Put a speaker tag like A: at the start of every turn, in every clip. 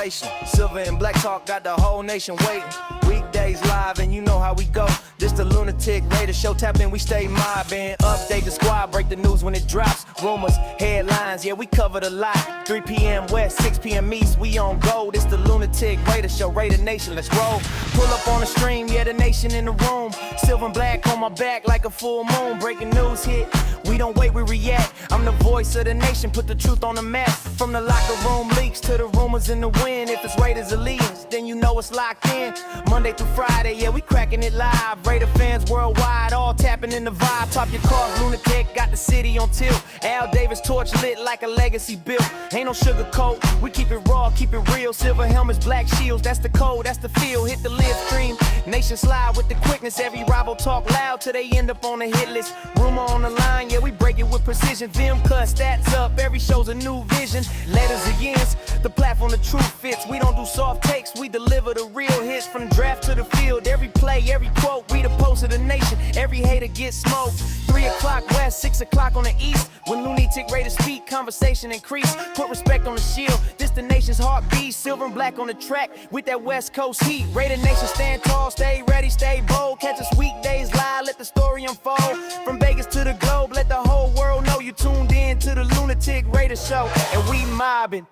A: conversation. Silver and black talk got the whole nation waiting. Weekdays live and you know how we go. This the Lunatic Raider show. Tap in, we stay mobbing. Update the squad, break the news when it drops. Rumors, headlines, yeah, we covered a lot. 3 p.m. West, 6 p.m. East, we on go. This the Lunatic Raider show. Raider Nation, let's roll. Pull up on the stream, yeah, the nation in the room. Silver and black on my back like a full moon. Breaking news hit, we don't wait, we react. I'm the voice of the nation, put the truth on the map. From the locker room leaks to the rumors in the wind. If it's Raiders allegiance, then you know it's locked in. Monday through Friday, yeah, we cracking it live. Raider fans worldwide, all tapping in the vibe. Pop your car, Lunatic, got the city on tilt. Al Davis torch lit like a legacy built. Ain't no sugarcoat, we keep it raw, keep it real. Silver helmets, black shields, that's the code, that's the feel. Hit the live stream, nation slide with the quickness. Every rival talk loud till they end up on the hit list. Rumor on the line, yeah, we break it with precision. Them cut stats up, every show's a new vision. Letters of yens, the platform the truth fits. We don't do soft takes, we deliver the real hits. From draft to the field, every play, every quote, we the pulse of the nation. Every hater gets smoked. 3 o'clock west, 6 o'clock on the east. When Lunatic Raiders speak, conversation increase. Put respect on the shield, this the nation's heartbeat. Silver and black on the track with that West Coast heat. Raider Nation, stand tall, stay ready, stay bold. Catch us weekdays live, let the story unfold. From Vegas to the globe, let the whole world know you tuned in to the Lunatic Raider show. And we mobbing.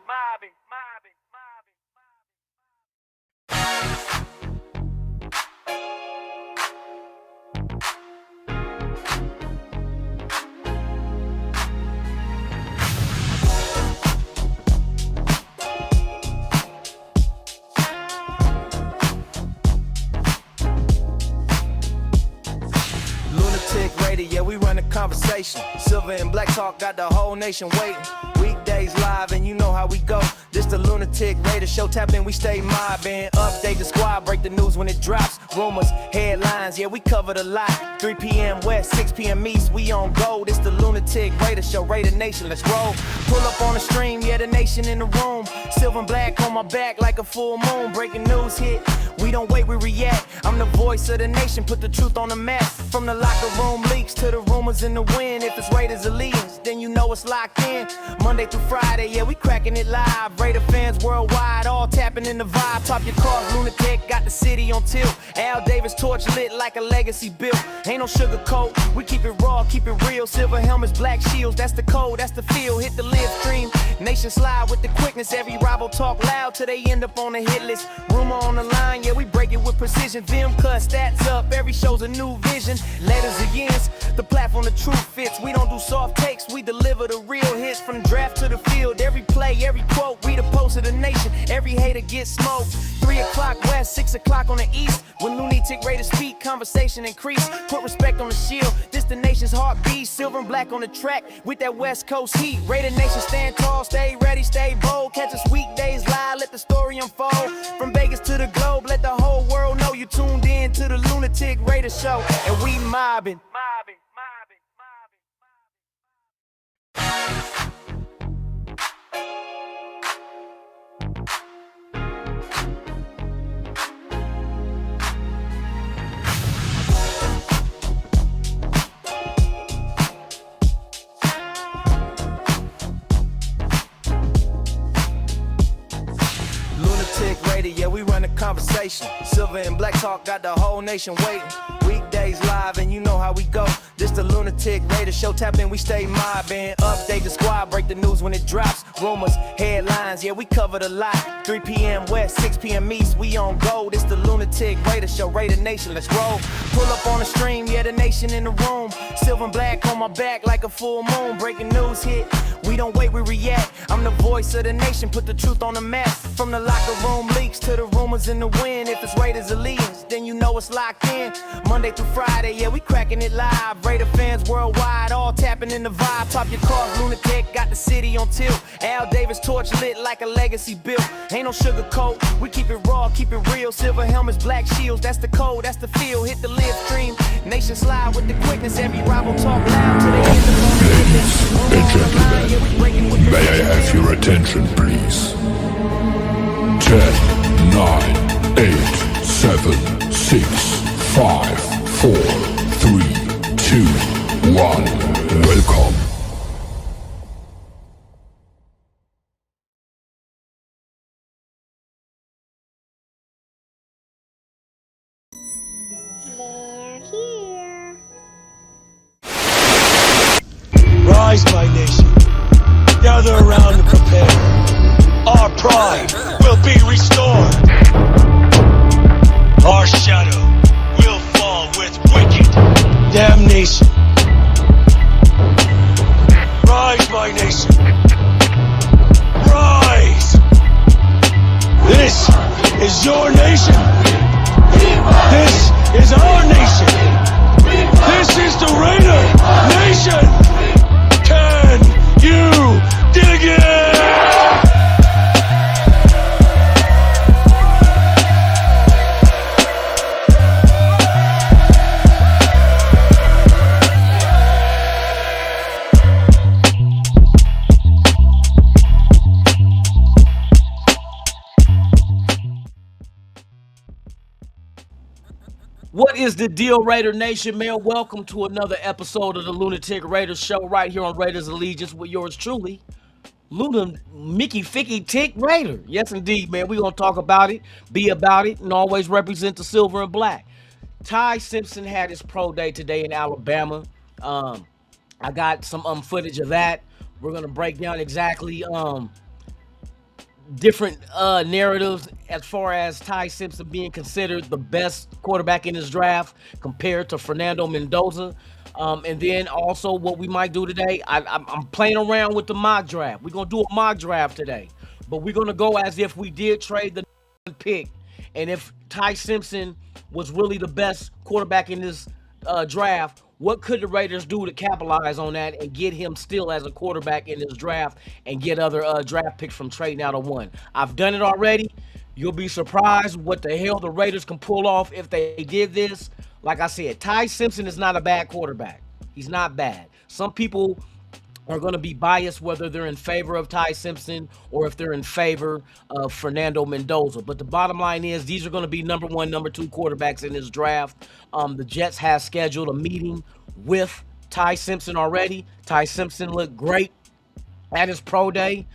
A: Lunatic Raider, yeah, we run the conversation. Silver and black talk got the whole nation waiting. Weekdays live and you know how we go. This the Lunatic Raider show. Tap in, we stay mobbing. Update the squad, break the news when it drops. Rumors, headlines, yeah, we covered a lot. 3 p.m. West, 6 p.m. East, we on go. This the Lunatic Raider show. Raider Nation, let's roll. Pull up on the stream, yeah, the nation in the room. Silver and black on my back like a full moon. Breaking news hit, we don't wait, we react. I'm the voice of the nation, put the truth on the map. From the locker room leaks to the rumors in the wind. If it's Raiders allegiance, then you know it's locked in. Monday through Friday, yeah, we cracking it live. Raider fans worldwide, all tapping in the vibe. Top your car, Lunatic, got the city on tilt. Al Davis torch lit like a legacy built. Ain't no sugarcoat, we keep it raw, keep it real. Silver helmets, black shields, that's the code, that's the feel. Hit the live stream, nation slide with the quickness. Every rival talk loud till they end up on the hit list. Rumor on the line, yeah, we break it with precision. Them cut stats up, every show's a new vision. Letters of yens, the platform the truth fits. We don't do soft takes, we deliver the real hits. From draft to the field, every play, every quote, we the pulse of the nation. Every hater gets smoked. 3 o'clock west, 6 o'clock on the east. When Lunatic Raiders speak, conversation increase. Put respect on the shield, this the nation's heartbeat. Silver and black on the track with that West Coast heat. Raider Nation, stand tall, stay ready, stay bold. Catch us weekdays live, let the story unfold. From Vegas to the globe, let the whole world know you tuned in to the Lunatic Raider show. And we mobbing. Lunatic Raider, yeah, we run the conversation. Silver and black talk got the whole nation waiting. Weekdays live and you know how we go. This the Lunatic Raider show. Tap in, we stay mobbing. Update the squad, break the news when it drops. Rumors, headlines, yeah, we covered a lot. 3 p.m. West, 6 p.m. East, we on go. This the Lunatic Raider show. Raider Nation, let's roll. Pull up on the stream, yeah, the nation in the room. Silver and black on my back like a full moon. Breaking news hit, we don't wait, we react. I'm the voice of the nation, put the truth on the map. From the locker room leaks to the rumors in the wind. If it's Raiders allegiance, then you know it's locked in. Monday through Friday, yeah, we cracking it live. Raider fans worldwide, all tapping in the vibe. Pop your car, Lunatic, got the city on tilt. Al Davis torch lit like a legacy built. Ain't no sugarcoat, we keep it raw, keep it real. Silver helmets, black shields, that's the code, that's the feel. Hit the live stream, nation slide with the quickness. Every rival talk loud till they end up on the hit list.
B: Ladies and gentlemen, may I have your attention, please? 10, 9, 8, 7, 6, 5, 4, 3, 2, 1. Welcome.
C: Rise, my nation. Gather around and prepare. Our pride will be restored. Our shadow will fall with wicked damnation. Rise, my nation. Rise. This is your nation. This is our nation. This is the Raider Nation. Can you dig it?
D: What is the deal, Raider Nation, man? Welcome to another episode of the Lunatic Raiders show right here on Raiders Allegiance with yours truly, Luna Mickey Ficky Tick Raider. Yes, indeed, man. We're going to talk about it, be about it, and always represent the silver and black. Ty Simpson had his pro day today in Alabama. I got some footage of that. We're going to break down exactly different narratives as far as Ty Simpson being considered the best quarterback in his draft compared to Fernando Mendoza. And then also what we might do today, I'm playing around with the mock draft. We're going to do a mock draft today, but we're going to go as if we did trade the pick. And if Ty Simpson was really the best quarterback in this draft, what could the Raiders do to capitalize on that and get him still as a quarterback in this draft and get other draft picks from trading out of one? I've done it already. You'll be surprised what the hell the Raiders can pull off if they did this. Like I said, Ty Simpson is not a bad quarterback. He's not bad. Some people are going to be biased whether they're in favor of Ty Simpson or if they're in favor of Fernando Mendoza. But the bottom line is these are going to be number one, number two quarterbacks in this draft. The Jets have scheduled a meeting with Ty Simpson already. Ty Simpson looked great at his pro day.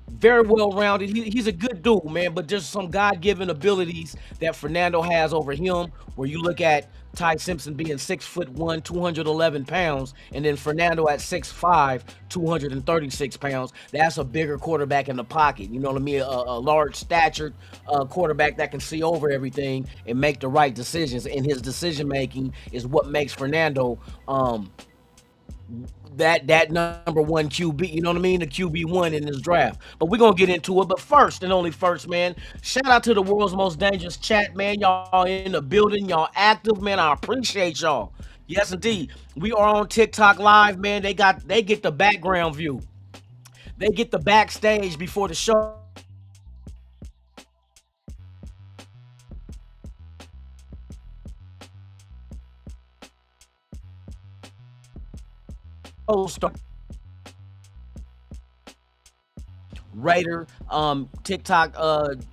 D: Very well-rounded. He's a good dude, man, but just some God-given abilities that Fernando has over him, where you look at Ty Simpson being 6'1", 211 pounds, and then Fernando at 6'5", 236 pounds. That's a bigger quarterback in the pocket. You know what I mean? A large statured quarterback that can see over everything and make the right decisions. And his decision-making is what makes Fernando that number one QB, you know what I mean? The QB1 in this draft. But we're going to get into it. But first and only first, man, shout out to the world's most dangerous chat, man. Y'all in the building. Y'all active, man. I appreciate y'all. Yes, indeed. We are on TikTok Live, man. They get the background view. They get the backstage before the show starts. Raider TikTok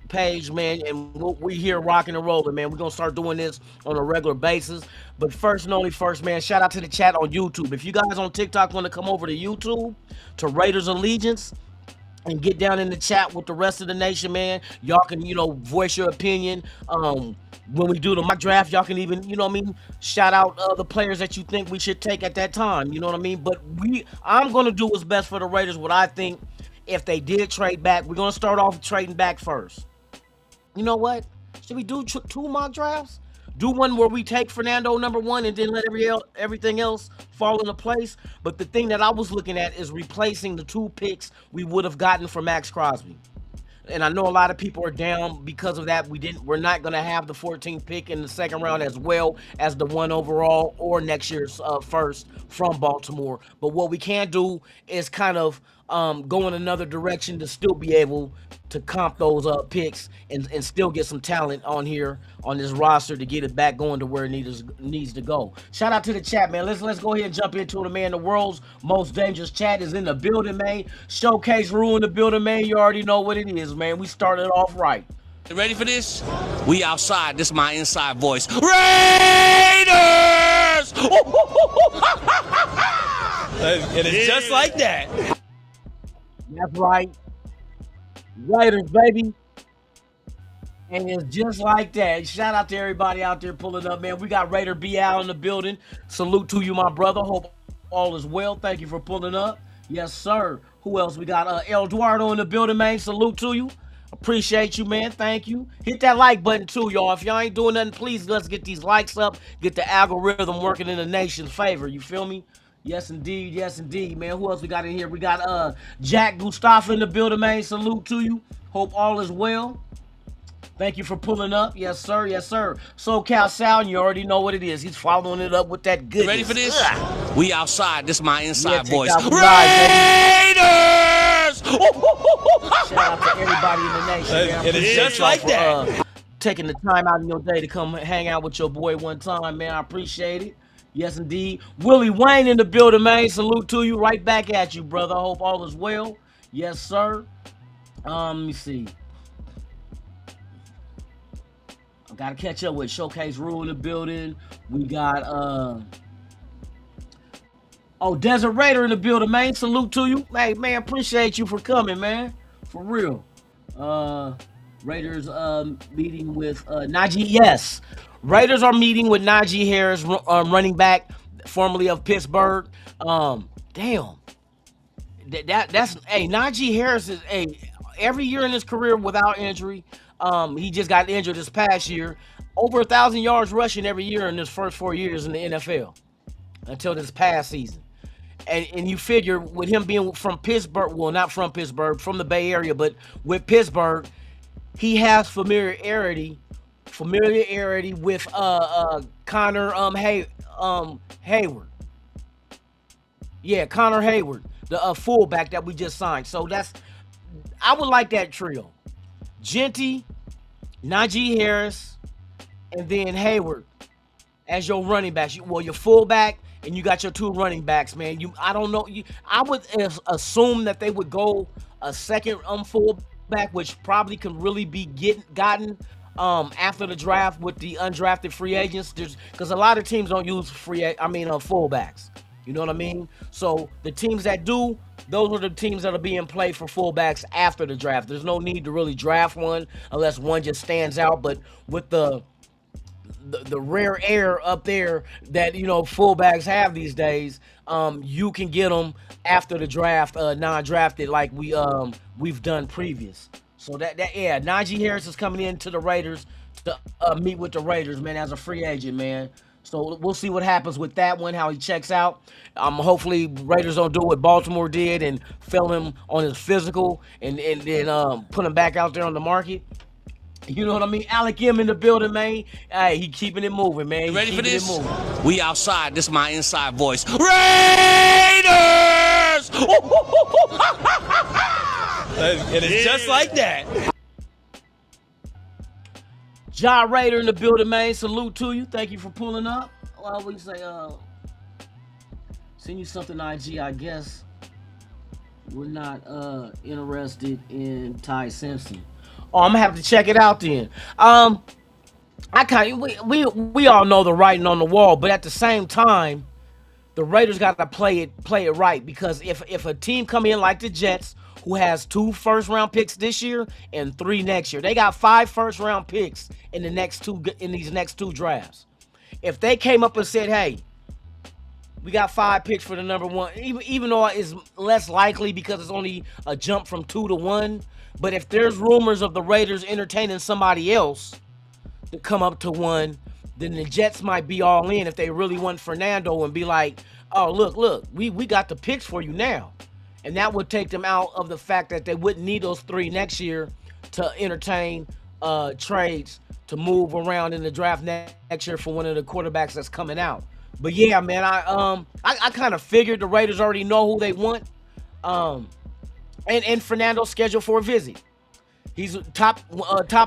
D: page, man, and we here rocking and rolling, man. We're gonna start doing this on a regular basis. But first and only first, man, shout out to the chat on YouTube. If you guys on TikTok want to come over to YouTube to Raiders Allegiance and get down in the chat with the rest of the nation, man, y'all can, voice your opinion. When we do the mock draft, y'all can even, shout out the players that you think we should take at that time. You know what I mean? But I'm gonna do what's best for the Raiders. What I think, if they did trade back, we're gonna start off trading back first. You know what? Should we do two mock drafts? Do one where we take Fernando number one and then let everything else fall into place. But the thing that I was looking at is replacing the two picks we would have gotten for Max Crosby. And I know a lot of people are down because of that. We're not going to have the 14th pick in the second round as well as the one overall or next year's first from Baltimore. But what we can do is kind of go in another direction to still be able to comp those picks and still get some talent on here on this roster to get it back going to where it needs to go. Shout out to the chat, man. Let's go ahead and jump into it, man. The world's most dangerous chat is in the building, man. Showcase Rule in the building, man. You already know what it is, man. We started off right.
E: You ready for this? We outside. This is my inside voice. Raiders!
F: And it's just like that.
D: That's right. Raiders, baby. And it's just like that. Shout out to everybody out there pulling up, man. We got Raider B out in the building. Salute to you, my brother. Hope all is well. Thank you for pulling up. Yes, sir. Who else? We got El Eduardo in the building, man. Salute to you. Appreciate you, man. Thank you. Hit that like button too, y'all. If y'all ain't doing nothing, please let's get these likes up. Get the algorithm working in the nation's favor. You feel me? Yes, indeed. Yes, indeed, man. Who else we got in here? We got Jack Gustafa in the building, man. Salute to you. Hope all is well. Thank you for pulling up. Yes, sir. Yes, sir. SoCal Sound, you already know what it is. He's following it up with that goodness.
E: Ready for this? We outside. This my inside voice.
D: TikTok
E: Raiders!
D: Shout out to everybody in the nation, man.
F: It is just like that.
D: Taking the time out in your day to come hang out with your boy one time, man. I appreciate it. Yes, indeed. Willie Wayne in the building, man. Salute to you. Right back at you, brother. I hope all is well. Yes, sir. Let me see. I gotta catch up with Showcase Rule in the building. We got Desert Raider in the building, man. Salute to you. Hey, man, appreciate you for coming, man. For real. Raiders meeting with Najee. Yes. Raiders are meeting with Najee Harris, running back, formerly of Pittsburgh. Damn. That's Najee Harris is every year in his career without injury. He just got injured this past year. Over 1,000 yards rushing every year in his first 4 years in the NFL until this past season. And you figure with him being from Pittsburgh, well, not from Pittsburgh, from the Bay Area, but with Pittsburgh, he has familiarity with Connor Hayward. Yeah, Connor Hayward, the fullback that we just signed. So I would like that trio. Genty, Najee Harris, and then Hayward as your running backs. Your fullback, and you got your two running backs, man. I don't know. I would assume that they would go a second fullback, which probably can really be gotten after the draft with the undrafted free agents. Because a lot of teams don't use fullbacks. You know what I mean? So the teams that do, those are the teams that'll be in play for fullbacks after the draft. There's no need to really draft one unless one just stands out. But with the rare air up there that fullbacks have these days, you can get them after the draft, non-drafted like we've done previous. So Najee Harris is coming into the Raiders to meet with the Raiders, man, as a free agent, man. So we'll see what happens with that one, how he checks out. Hopefully Raiders don't do what Baltimore did and fail him on his physical and then put him back out there on the market. You know what I mean? Alec M in the building, man. Hey, he keeping it moving, man.
E: You ready for this? We outside. This my inside voice. Raiders!
F: It is just like that.
D: Ja Raider in the building, man. Salute to you. Thank you for pulling up. Well, we say, send you something IG, I guess. We're not interested in Ty Simpson. Oh, I'm gonna have to check it out then. We all know the writing on the wall, but at the same time, the Raiders gotta play it right, because if a team come in like the Jets, who has 2 first-round picks this year and 3 next year, they got 5 first-round picks in these next two drafts. If they came up and said, "Hey, we got 5 picks for the number 1," even though it's less likely because it's only a jump from 2 to 1. But if there's rumors of the Raiders entertaining somebody else to come up to 1, then the Jets might be all in if they really want Fernando and be like, "Oh, look, we got the picks for you now." And that would take them out of the fact that they wouldn't need those 3 next year to entertain trades to move around in the draft next year for one of the quarterbacks that's coming out. But yeah, man, I kind of figured the Raiders already know who they want. And Fernando's scheduled for a visit. He's top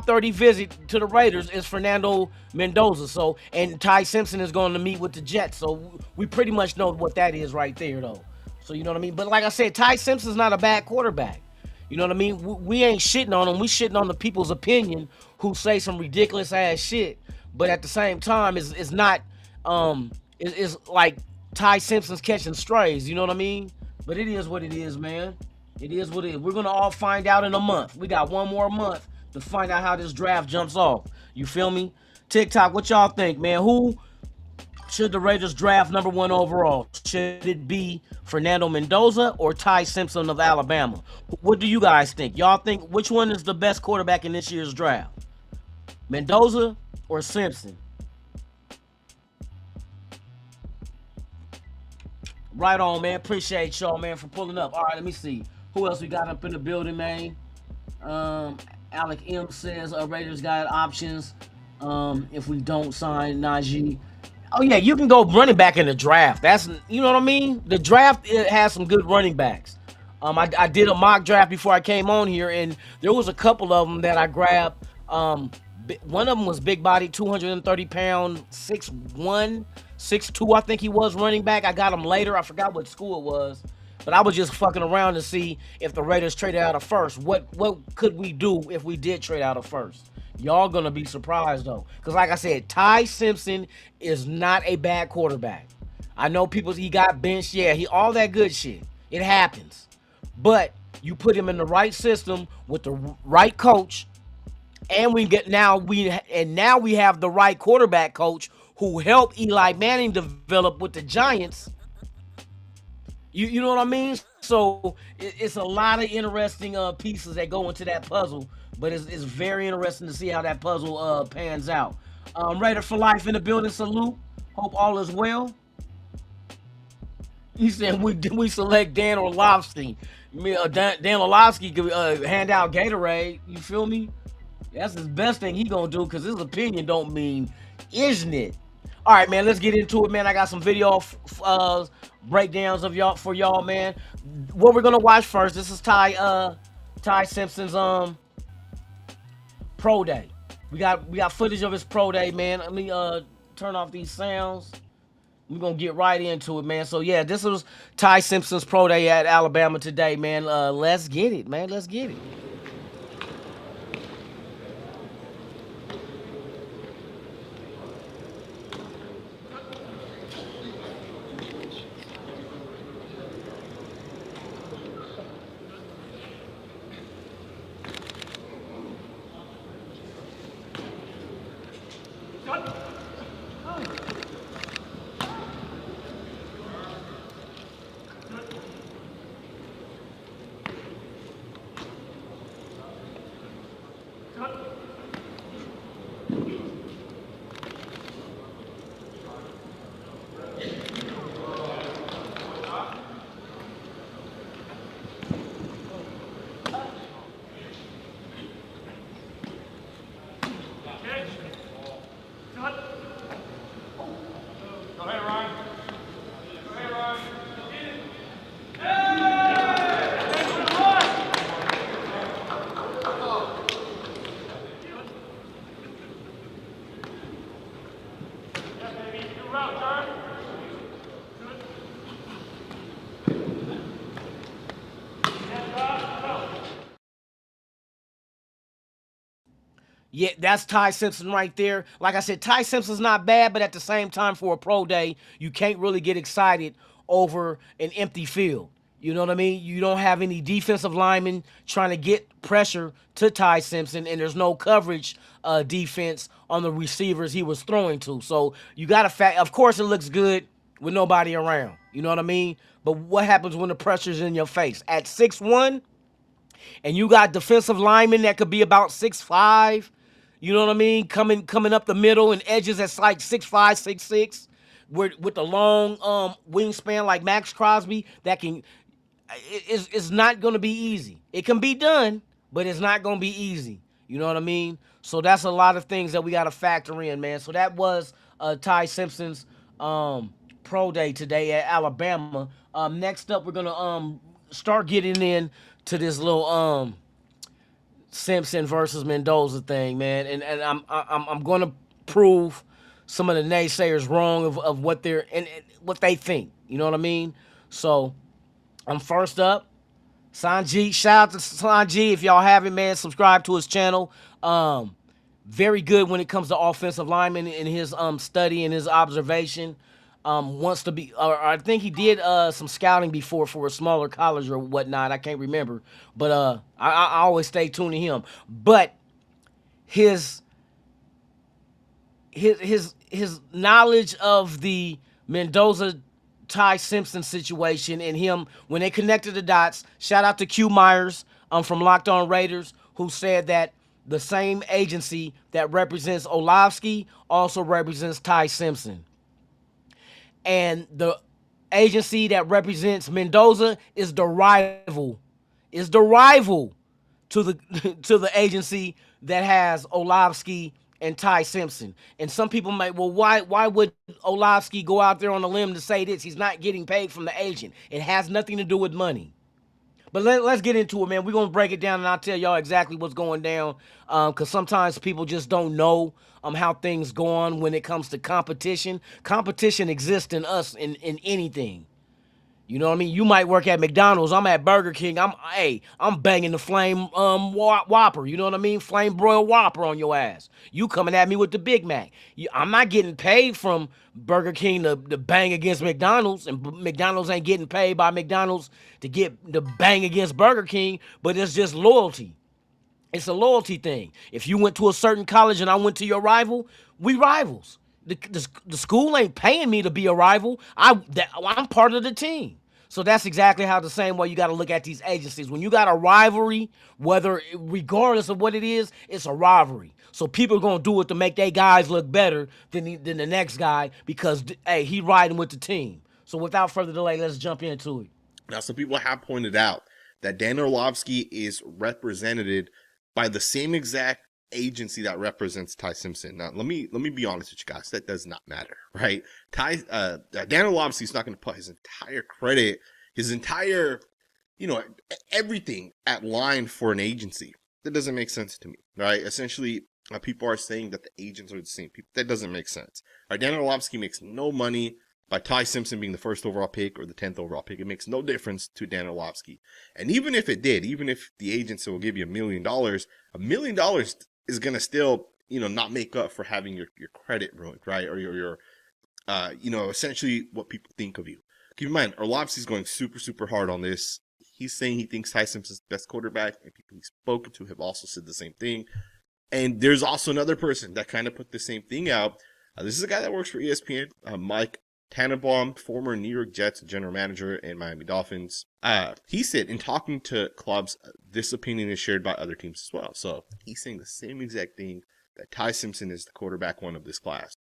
D: 30 visit to the Raiders is Fernando Mendoza. So, and Ty Simpson is going to meet with the Jets. So we pretty much know what that is right there, though. So you know what I mean? But like I said, Ty Simpson's not a bad quarterback. You know what I mean? We ain't shitting on him. We shitting on the people's opinion who say some ridiculous ass shit. But at the same time, it's not it's like Ty Simpson's catching strays. You know what I mean? But it is what it is, man. It is what it is. We're gonna all find out in a month. We got 1 more month to find out how this draft jumps off. You feel me? TikTok, what y'all think, man? Who Should the Raiders draft #1 overall? Should it be Fernando Mendoza or Ty Simpson of Alabama? What do you guys think? Y'all think which one is the best quarterback in this year's draft? Mendoza or Simpson? Right on, man. Appreciate y'all, man, for pulling up. All right, let me see. Who else we got up in the building, man? Alec M says Raiders got options if we don't sign Najee. Oh yeah, you can go running back in the draft. That's, you know what I mean. The draft, it has some good running backs. I did a mock draft before I came on here, and there was a couple of them that I grabbed. One of them was big body, 230 pound, 6'1", 6'2", I think he was, running back. I got him later. I forgot what school it was, but I was just fucking around to see if the Raiders traded out a first. What could we do if we did trade out a first? Y'all gonna be surprised though, because like I said, Ty Simpson is not a bad quarterback. I know he got benched, yeah, all that good shit. It happens, but you put him in the right system with the right coach, and now we have the right quarterback coach who helped Eli Manning develop with the Giants. You know what I mean? So it's a lot of interesting pieces that go into that puzzle. But it's very interesting to see how that puzzle pans out. Raider for life in the building. Salute. Hope all is well. He said we select Dan Orlovsky. Dan Orlovsky could hand out Gatorade. You feel me? That's his best thing he gonna do, because his opinion don't mean, isn't it? All right, man. Let's get into it, man. I got some video breakdowns of y'all, man. What we're gonna watch first. This is Ty Simpson's pro day. We got footage of his pro day, man. Let me turn off these sounds. We're gonna get right into it, man. So yeah, this was Ty Simpson's pro day at Alabama today, man. Let's get it, man. Let's get it. Yeah, that's Ty Simpson right there. Like I said, Ty Simpson's not bad, but at the same time, for a pro day, you can't really get excited over an empty field. You know what I mean? You don't have any defensive linemen trying to get pressure to Ty Simpson, and there's no coverage defense on the receivers he was throwing to. So you got to of course, it looks good with nobody around. You know what I mean? But what happens when the pressure's in your face? At 6'1", and you got defensive linemen that could be about 6'5", you know what I mean, coming up the middle, and edges that's like 6'5", 6'6", with the long wingspan like Max Crosby, that can, it's not going to be easy. It can be done, but it's not going to be easy. You know what I mean? So that's a lot of things that we got to factor in, man. So that was Ty Simpson's pro day today at Alabama. Next up, we're going to start getting in to this little Simpson versus Mendoza thing, man, and I'm gonna prove some of the naysayers wrong of what they're and what they think. You know what I mean? So I'm first up. Sanjay, shout out to Sanjay. If y'all haven't, man, subscribe to his channel. Very good when it comes to offensive linemen in his study and his observation. Wants to be, or I think he did some scouting before for a smaller college or whatnot. I can't remember, but I always stay tuned to him. But his his knowledge of the Mendoza Ty Simpson situation and him when they connected the dots. Shout out to Q Myers from Locked On Raiders, who said that the same agency that represents Orlovsky also represents Ty Simpson. And the agency that represents Mendoza is the rival to the agency that has Orlovsky and Ty Simpson. And some people might, well, why would Orlovsky go out there on a limb to say this? He's not getting paid from the agent. It has nothing to do with money. But let's get into it, man. We're going to break it down, and I'll tell y'all exactly what's going down, because sometimes people just don't know how things go on when it comes to competition. Competition exists in us in anything. You know what I mean? You might work at McDonald's. I'm at Burger King. I'm banging the flame Whopper. You know what I mean? Flame broiled Whopper on your ass. You coming at me with the Big Mac. I'm not getting paid from Burger King to bang against McDonald's, and McDonald's ain't getting paid by McDonald's to bang against Burger King, but it's just loyalty. It's a loyalty thing. If you went to a certain college and I went to your rival, we rivals. The school ain't paying me to be a rival. I'm part of the team. So that's exactly how the same way you got to look at these agencies. When you got a rivalry, regardless of what it is, it's a rivalry. So people are going to do it to make their guys look better than the next guy because, hey, he riding with the team. So without further delay, let's jump into it.
G: Now, some people have pointed out that Dan Orlovsky is represented by the same exact agency that represents Ty Simpson. Now, let me be honest with you guys. That does not matter, right? Dan Orlovsky is not going to put his entire credit, his entire, everything at line for an agency. That doesn't make sense to me, right? Essentially, people are saying that the agents are the same people. That doesn't make sense. Right? Dan Orlovsky makes no money by Ty Simpson being the first overall pick or the 10th overall pick. It makes no difference to Dan Orlovsky. And even if it did, even if the agency will give you $1 million, $1 million is going to still, not make up for having your credit ruined, right? Or your essentially what people think of you. Keep in mind, Orlovsky's going super, super hard on this. He's saying he thinks Ty Simpson's the best quarterback, and people he's spoken to have also said the same thing. And there's also another person that kind of put the same thing out. This is a guy that works for ESPN, Mike Tannenbaum, former New York Jets general manager and Miami Dolphins. He said in talking to clubs, this opinion is shared by other teams as well. So he's saying the same exact thing, that Ty Simpson is the quarterback one of this class.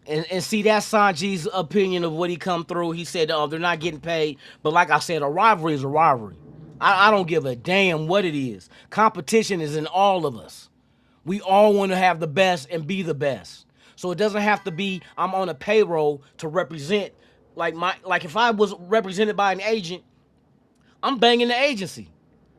D: And see, that's Sanji's opinion of what he come through. He said, they're not getting paid. But like I said, a rivalry is a rivalry. I don't give a damn what it is. Competition is in all of us. We all want to have the best and be the best. So it doesn't have to be I'm on a payroll to represent. Like if I was represented by an agent, I'm banging the agency.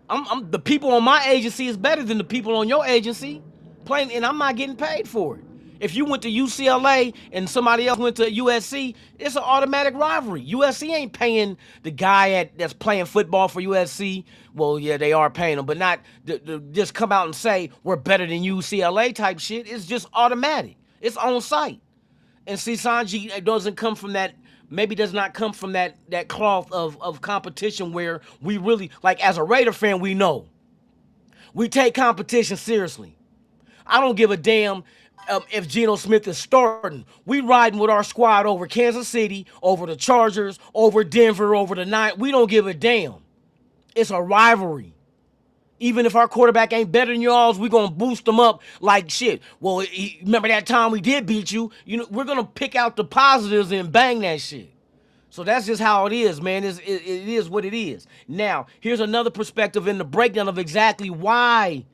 D: I'm the people on my agency is better than the people on your agency. And I'm not getting paid for it. If you went to UCLA and somebody else went to USC, it's an automatic rivalry. USC ain't paying the guy that's playing football for USC. Well, yeah, they are paying him, but not just come out and say we're better than UCLA type shit. It's just automatic. It's on site. And see, Sanji doesn't come from that. Maybe does not come from that cloth of competition where we really, like as a Raider fan, we know. We take competition seriously. I don't give a damn if Geno Smith is starting. We riding with our squad over Kansas City, over the Chargers, over Denver, over the Niners. We don't give a damn. It's a rivalry. Even if our quarterback ain't better than y'all's, we're going to boost them up like shit. Well, remember that time we did beat you? We're going to pick out the positives and bang that shit. So that's just how it is, man. It is what it is. Now, here's another perspective in the breakdown of exactly why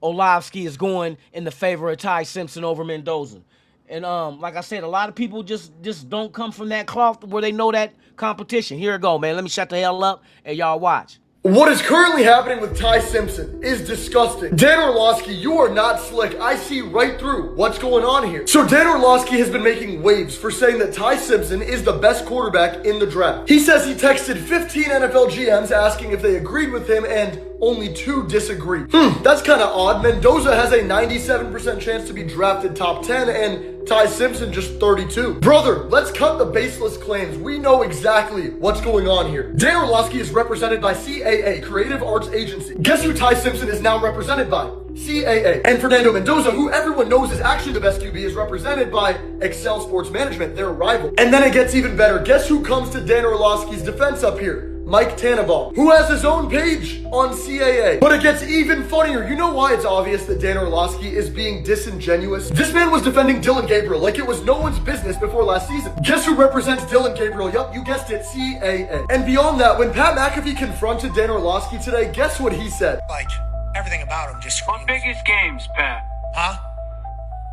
D: Orlovsky is going in the favor of Ty Simpson over Mendoza. And like I said, a lot of people just don't come from that cloth where they know that competition. Here it go, man. Let me shut the hell up and y'all watch.
H: What is currently happening with Ty Simpson is disgusting. Dan Orlovsky, you are not slick. I see right through what's going on here. So Dan Orlovsky has been making waves for saying that Ty Simpson is the best quarterback in the draft. He says he texted 15 NFL GMs asking if they agreed with him and only 2 disagreed. That's kind of odd. Mendoza has a 97% chance to be drafted top 10 and Ty Simpson just 32. Brother, let's cut the baseless claims. We know exactly what's going on here. Dan Orlovsky is represented by CAA, Creative Arts Agency. Guess who Ty Simpson is now represented by? CAA. And Fernando Mendoza, who everyone knows is actually the best QB, is represented by Excel Sports Management, their rival. And then it gets even better. Guess who comes to Dan Orlovsky's defense up here? Mike Tannenbaum, who has his own page on CAA. But it gets even funnier. You know why it's obvious that Dan Orlovsky is being disingenuous? This man was defending Dylan Gabriel like it was no one's business before last season. Guess who represents Dylan Gabriel? Yup, you guessed it, CAA. And beyond that, when Pat McAfee confronted Dan Orlovsky today, guess what he said?
I: Like, everything about him just screams.
J: What biggest games, Pat?
I: Huh?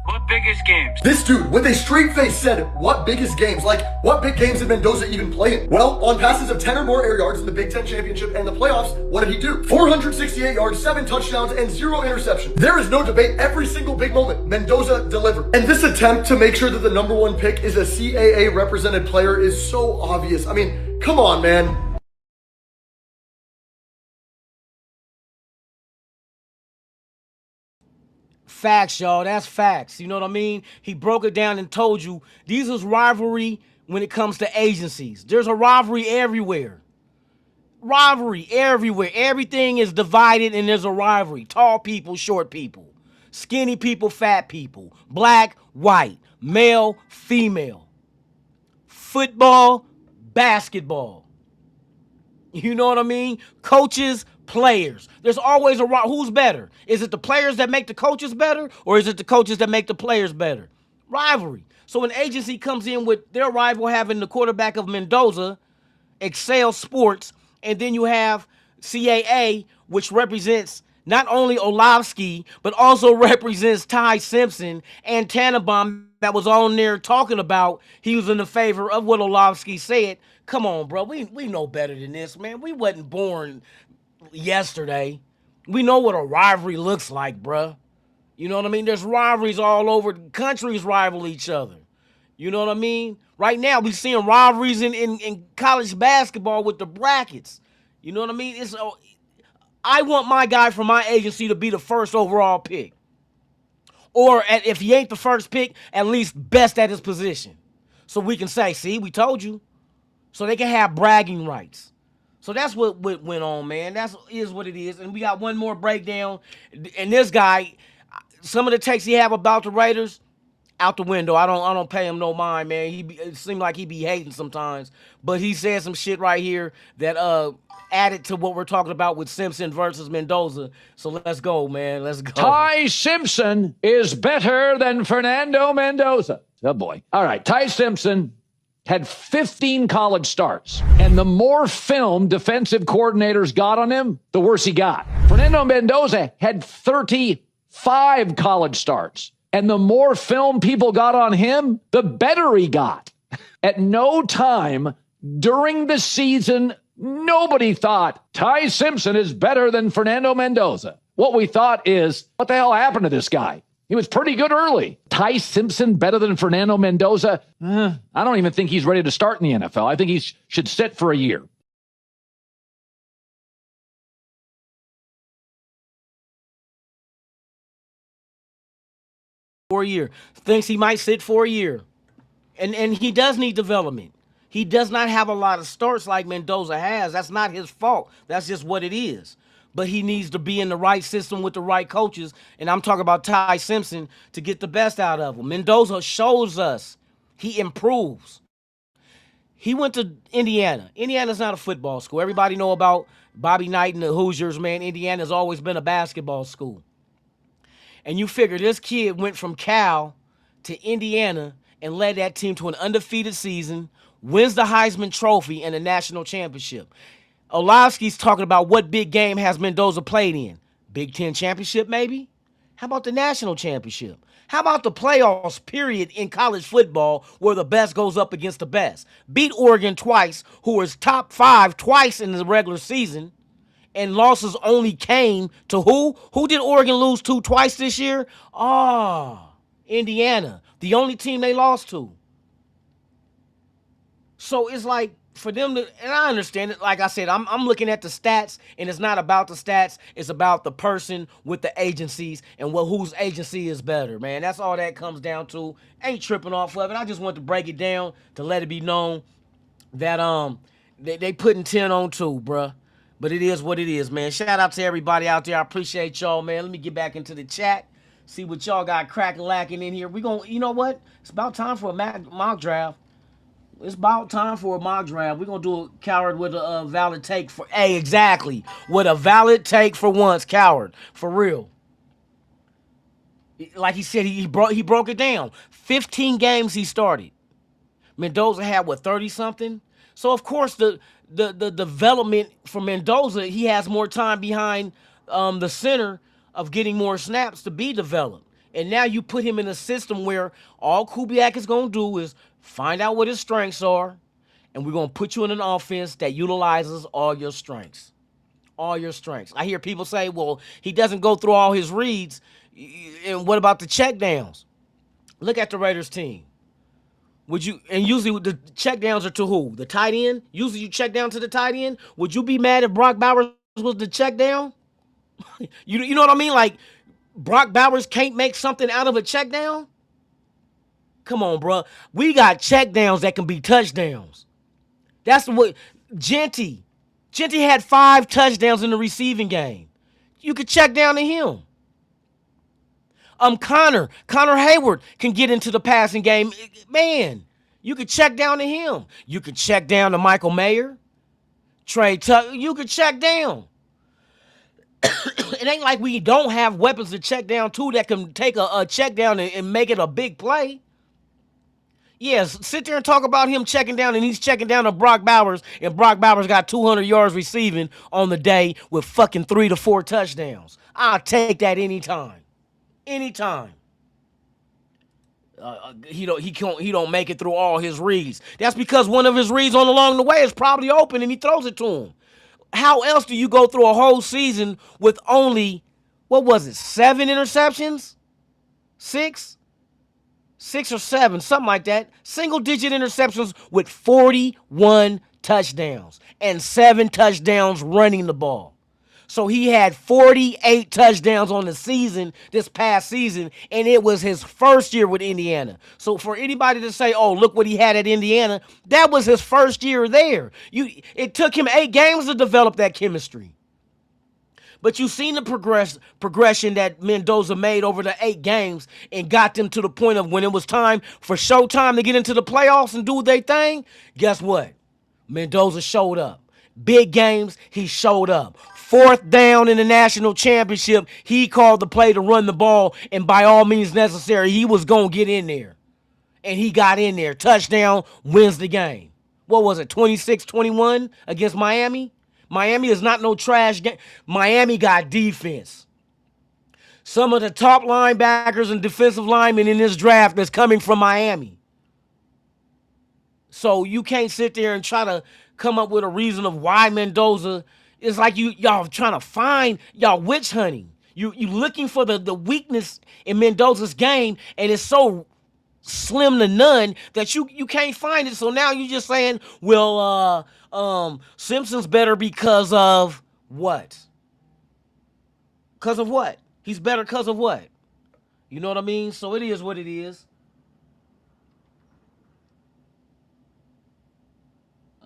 J: What biggest games?
H: This dude, with a straight face, said, what biggest games? Like, what big games did Mendoza even play in? Well, on passes of 10 or more air yards in the Big Ten Championship and the playoffs, what did he do? 468 yards, 7 touchdowns, and 0 interceptions. There is no debate. Every single big moment, Mendoza delivered. And this attempt to make sure that the number one pick is a CAA represented player is so obvious. I mean, come on, man.
D: Facts, y'all. That's facts. You know what I mean? He broke it down and told you these is rivalry when it comes to agencies. There's a rivalry everywhere. Rivalry everywhere. Everything is divided and there's a rivalry. Tall people, short people. Skinny people, fat people. Black, white. Male, female. Football, basketball. You know what I mean? Coaches, players. There's always a who's better? Is it the players that make the coaches better, or is it the coaches that make the players better? Rivalry. So an agency comes in with their rival having the quarterback of Mendoza, Excel Sports, and then you have CAA, which represents not only Orlovsky, but also represents Ty Simpson and Tannenbaum that was on there talking about he was in the favor of what Orlovsky said. Come on, bro. We know better than this, man. We wasn't born yesterday. We know what a rivalry looks like, bruh. You know what I mean? There's rivalries all over. Countries rival each other. You know what I mean? Right now, we seeing rivalries in college basketball with the brackets. You know what I mean? I want my guy from my agency to be the first overall pick. Or if he ain't the first pick, at least best at his position. So we can say, see, we told you. So they can have bragging rights. So that's what went on, man. That is what it is. And we got one more breakdown. And this guy, some of the takes he have about the Raiders, out the window. I don't pay him no mind, man. It seemed like he be hating sometimes. But he said some shit right here that added to what we're talking about with Simpson versus Mendoza. So let's go, man. Let's go.
K: Ty Simpson is better than Fernando Mendoza. Oh, boy. All right. Ty Simpson had 15 college starts. And the more film defensive coordinators got on him, the worse he got. Fernando Mendoza had 35 college starts. And the more film people got on him, the better he got. At no time during the season, nobody thought Ty Simpson is better than Fernando Mendoza. What we thought is, what the hell happened to this guy? He was pretty good early. Ty Simpson better than Fernando Mendoza? I don't even think he's ready to start in the NFL. I think he should sit for a year.
D: For a year. Thinks he might sit for a year. And he does need development. He does not have a lot of starts like Mendoza has. That's not his fault. That's just what it is. But he needs to be in the right system with the right coaches. And I'm talking about Ty Simpson to get the best out of him. Mendoza shows us he improves. He went to Indiana. Indiana's not a football school. Everybody know about Bobby Knight and the Hoosiers, man. Indiana's always been a basketball school. And you figure this kid went from Cal to Indiana and led that team to an undefeated season, wins the Heisman Trophy and a national championship. Orlovsky's talking about what big game has Mendoza played in. Big Ten championship, maybe? How about the national championship? How about the playoffs, period, in college football where the best goes up against the best? Beat Oregon twice, who was top 5 twice in the regular season, and losses only came to who? Who did Oregon lose to twice this year? Indiana. The only team they lost to. So it's like, for them to, and I understand it. Like I said, I'm looking at the stats, and it's not about the stats. It's about the person with the agencies and whose agency is better, man. That's all that comes down to. Ain't tripping off of it. I just want to break it down to let it be known that they putting 10 on 2, bruh. But it is what it is, man. Shout out to everybody out there. I appreciate y'all, man. Let me get back into the chat. See what y'all got cracking lacking in here. We gonna, you know what? It's about time for a mock draft. It's about time for a mock draft. We're going to do a Coward with a valid take for... Hey, exactly. With a valid take for once, Coward. For real. Like he said, he broke it down. 15 games he started. Mendoza had, what, 30-something? So, of course, the development for Mendoza, he has more time behind the center of getting more snaps to be developed. And now you put him in a system where all Kubiak is going to do is find out what his strengths are, and we're going to put you in an offense that utilizes all your strengths. All your strengths. I hear people say, well, he doesn't go through all his reads, and what about the checkdowns? Look at the Raiders team. Would you, and usually the checkdowns are to who? The tight end? Usually you check down to the tight end. Would you be mad if Brock Bowers was the check down? You know what I mean? Like, Brock Bowers can't make something out of a check down? Come on, bro. We got check downs that can be touchdowns. That's what Genty had 5 touchdowns in the receiving game. You could check down to him. Connor Hayward can get into the passing game. Man, you could check down to him. You could check down to Michael Mayer, Trey Tucker. You could check down. It ain't like we don't have weapons to check down too that can take a check down and make it a big play. Yes, sit there and talk about him checking down, and he's checking down to Brock Bowers, and Brock Bowers got 200 yards receiving on the day with fucking 3 to 4 touchdowns. I'll take that anytime. Anytime. He don't make it through all his reads. That's because one of his reads on along the way is probably open, and he throws it to him. How else do you go through a whole season with only, what was it, 7 interceptions? 6 or 7, something like that. Single-digit interceptions with 41 touchdowns and 7 touchdowns running the ball. So he had 48 touchdowns on the season, this past season, and it was his first year with Indiana. So for anybody to say, oh, look what he had at Indiana, that was his first year there. It took him 8 games to develop that chemistry. But you've seen the progression that Mendoza made over the 8 games and got them to the point of when it was time for Showtime to get into the playoffs and do their thing. Guess what? Mendoza showed up. Big games, he showed up. 4th down in the national championship, he called the play to run the ball, and by all means necessary, he was going to get in there. And he got in there. Touchdown, wins the game. What was it, 26-21 against Miami? Miami is not no trash game. Miami got defense. Some of the top linebackers and defensive linemen in this draft is coming from Miami. So you can't sit there and try to come up with a reason of why Mendoza. It's like y'all trying to find, y'all witch hunting. You looking for the weakness in Mendoza's game, and it's so slim to none that you can't find it. So now you're just saying, well, Simpson's better because of what? Because of what? He's better because of what? You know what I mean? So it is what it is.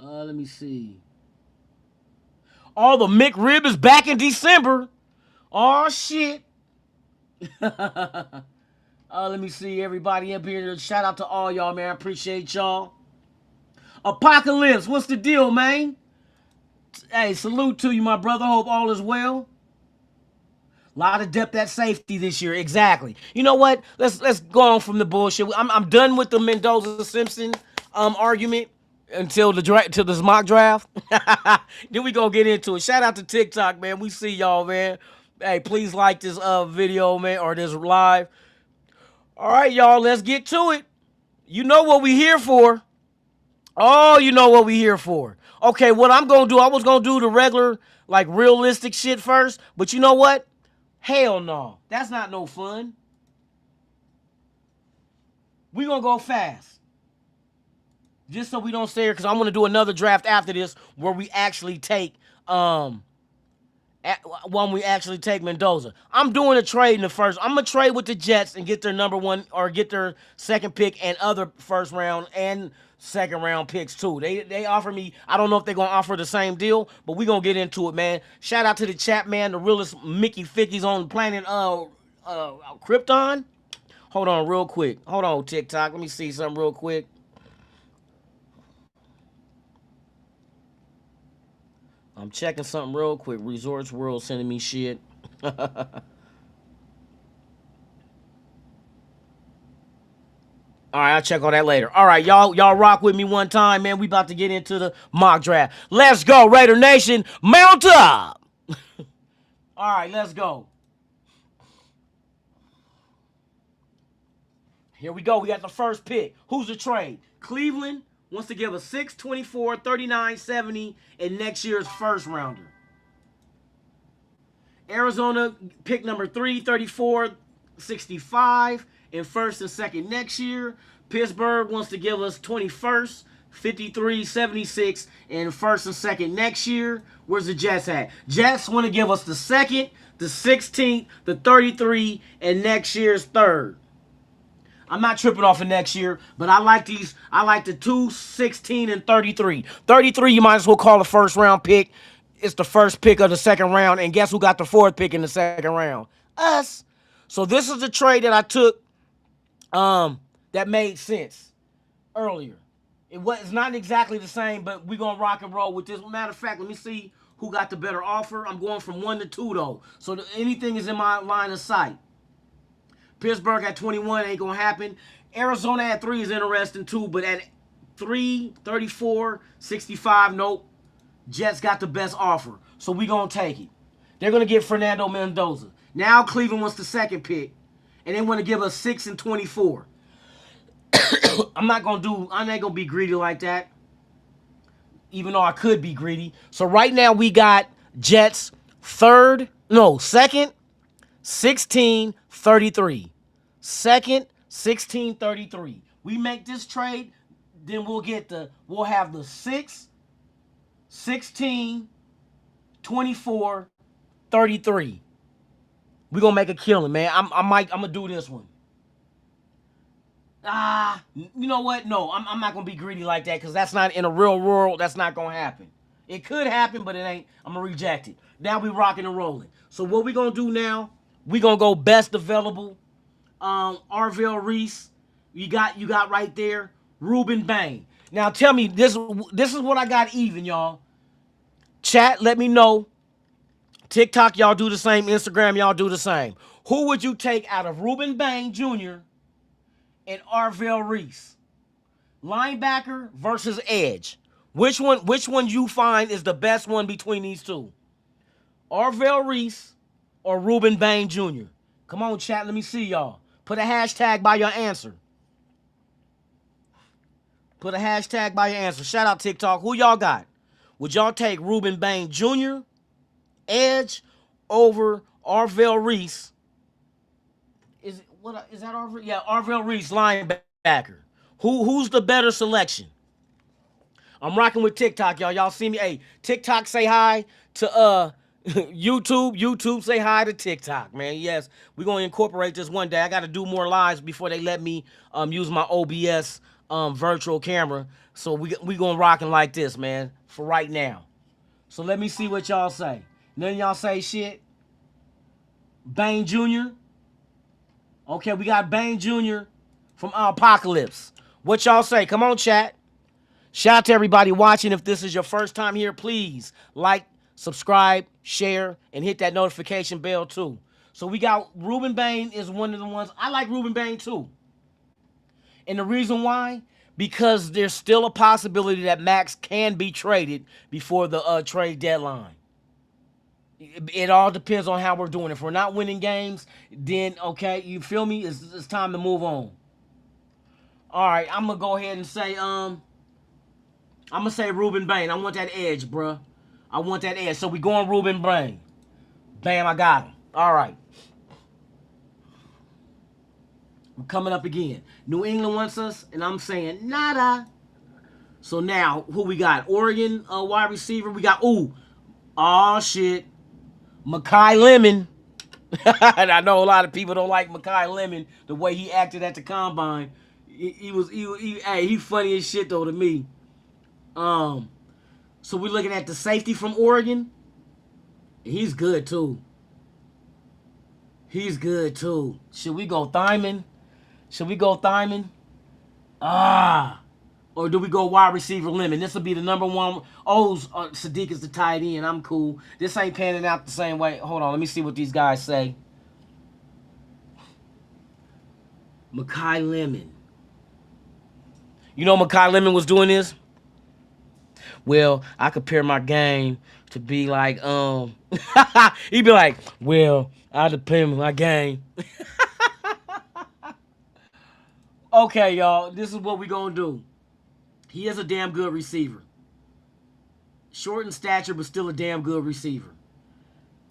D: Let me see. Oh, the McRib is back in December. Oh, shit. Let me see everybody up here. Shout out to all y'all, man. I appreciate y'all. Apocalypse, what's the deal, man? Hey, salute to you, my brother. Hope all is well. A lot of depth at safety this year. Exactly. You know what? Let's go on from the bullshit. I'm done with the Mendoza Simpson argument until this mock draft. Then we gonna get into it. Shout out to TikTok, man. We see y'all, man. Hey, please like this video, man, or this live. All right, y'all, let's get to it. You know what we here for. Oh, you know what we here for. Okay, what I'm gonna do, I was gonna do the regular, like, realistic shit first, but you know what? Hell no. That's not no fun. We gonna go fast. just so we don't stay here, because I'm going to do another draft after this where we actually take when we actually take Mendoza. I'm doing a trade in the first. I'm gonna trade with the Jets and get their number one or get their second pick and other first round and second round picks too. They offer me. I don't know if they're gonna offer the same deal, but we gonna get into it, man. Shout out to the chat, man. The realest Mickey Fickies on the planet Krypton. Hold on real quick. Hold on, TikTok. Let me see something real quick. I'm checking something real quick. Resorts World sending me shit. All right, I'll check on that later. All right, y'all rock with me one time, man. We about to get into the mock draft. Let's go, Raider Nation. Mount up. All right, let's go. Here we go. We got the first pick. Who's the trade? Cleveland wants to give a 6, 24, 39, 70 in next year's first rounder. Arizona pick number 3, 34, 65 in first and second next year. Pittsburgh wants to give us 21st, 53, 76 in first and second next year. Where's the Jets at? Jets want to give us the second, the 16th, the 33, and next year's third. I'm not tripping off of next year, but I like these. I like the 2, 16, and 33. 33, you might as well call a first round pick. It's the first pick of the second round, and guess who got the fourth pick in the second round? Us. So this is the trade that I took that made sense earlier. It's not exactly the same, but we're going to rock and roll with this. Matter of fact, let me see who got the better offer. I'm going from 1 to 2, though, so anything is in my line of sight. Pittsburgh at 21 ain't going to happen. Arizona at 3 is interesting too, but at 3, 34, 65, nope. Jets got the best offer, so we going to take it. They're going to get Fernando Mendoza. Now Cleveland wants the second pick, and they want to give us 6 and 24. I ain't going to be greedy like that, even though I could be greedy. So right now we got Jets second, 16, 33. Second, 16, 33. We make this trade, then we'll have the 6, 16, 24, 33. We're gonna make a killing, man. I'm gonna do this one. You know what? No, I'm not gonna be greedy like that, because that's not in a real world, that's not gonna happen. It could happen, but it ain't. I'm gonna reject it. Now we rocking and rolling. So what we gonna do now? We gonna go best available. Arvell Reese, you got right there. Ruben Bain. Now tell me, this is what I got even, y'all. Chat, let me know. TikTok, y'all do the same. Instagram, y'all do the same. Who would you take out of Ruben Bain Jr. and Arvell Reese? Linebacker versus edge. Which one you find is the best one between these two? Arvell Reese or Ruben Bain Jr.? Come on, chat. Let me see y'all. Put a hashtag by your answer. Put a hashtag by your answer. Shout out TikTok. Who y'all got? Would y'all take Ruben Bain Jr., edge, over Arvell Reese? Is that Arvell? Yeah, Arvell Reese, linebacker. Who's the better selection? I'm rocking with TikTok, y'all. Y'all see me? Hey, TikTok, say hi to YouTube. YouTube, say hi to TikTok, man. Yes, we're gonna incorporate this one day. I got to do more lives before they let me use my OBS virtual camera. So we gonna rocking like this, man, for right now. So let me see what y'all say. None of y'all say shit. Bain Jr. Okay, we got Bain Jr. from Apocalypse. What y'all say? Come on, chat. Shout out to everybody watching. If this is your first time here, please like, subscribe, share, and hit that notification bell too. So we got Ruben Bain is one of the ones. I like Ruben Bain too. And the reason why? Because there's still a possibility that Max can be traded before the trade deadline. It all depends on how we're doing. If we're not winning games, then, okay, you feel me? It's time to move on. All right, I'm going to go ahead and say, I'm going to say Ruben Bain. I want that edge, bruh. I want that edge. So we going Ruben Bain. Bam, I got him. All right. I'm coming up again. New England wants us, and I'm saying nada. So now, who we got? Oregon wide receiver. We got, oh shit, Makai Lemon. And I know a lot of people don't like Makai Lemon, the way he acted at the combine. He funny as shit though to me. So we're looking at the safety from Oregon. He's good too. He's good too. Should we go Thyman? Or do we go wide receiver Lemon? This will be the number one. Sadiq is the tight end. I'm cool. This ain't panning out the same way. Hold on, let me see what these guys say. Makai Lemon. You know Makai Lemon was doing this? Well, I compare my game to be like, he'd be like, well, I depend on my game. Okay, y'all, this is what we gonna do. He is a damn good receiver. Short in stature, but still a damn good receiver.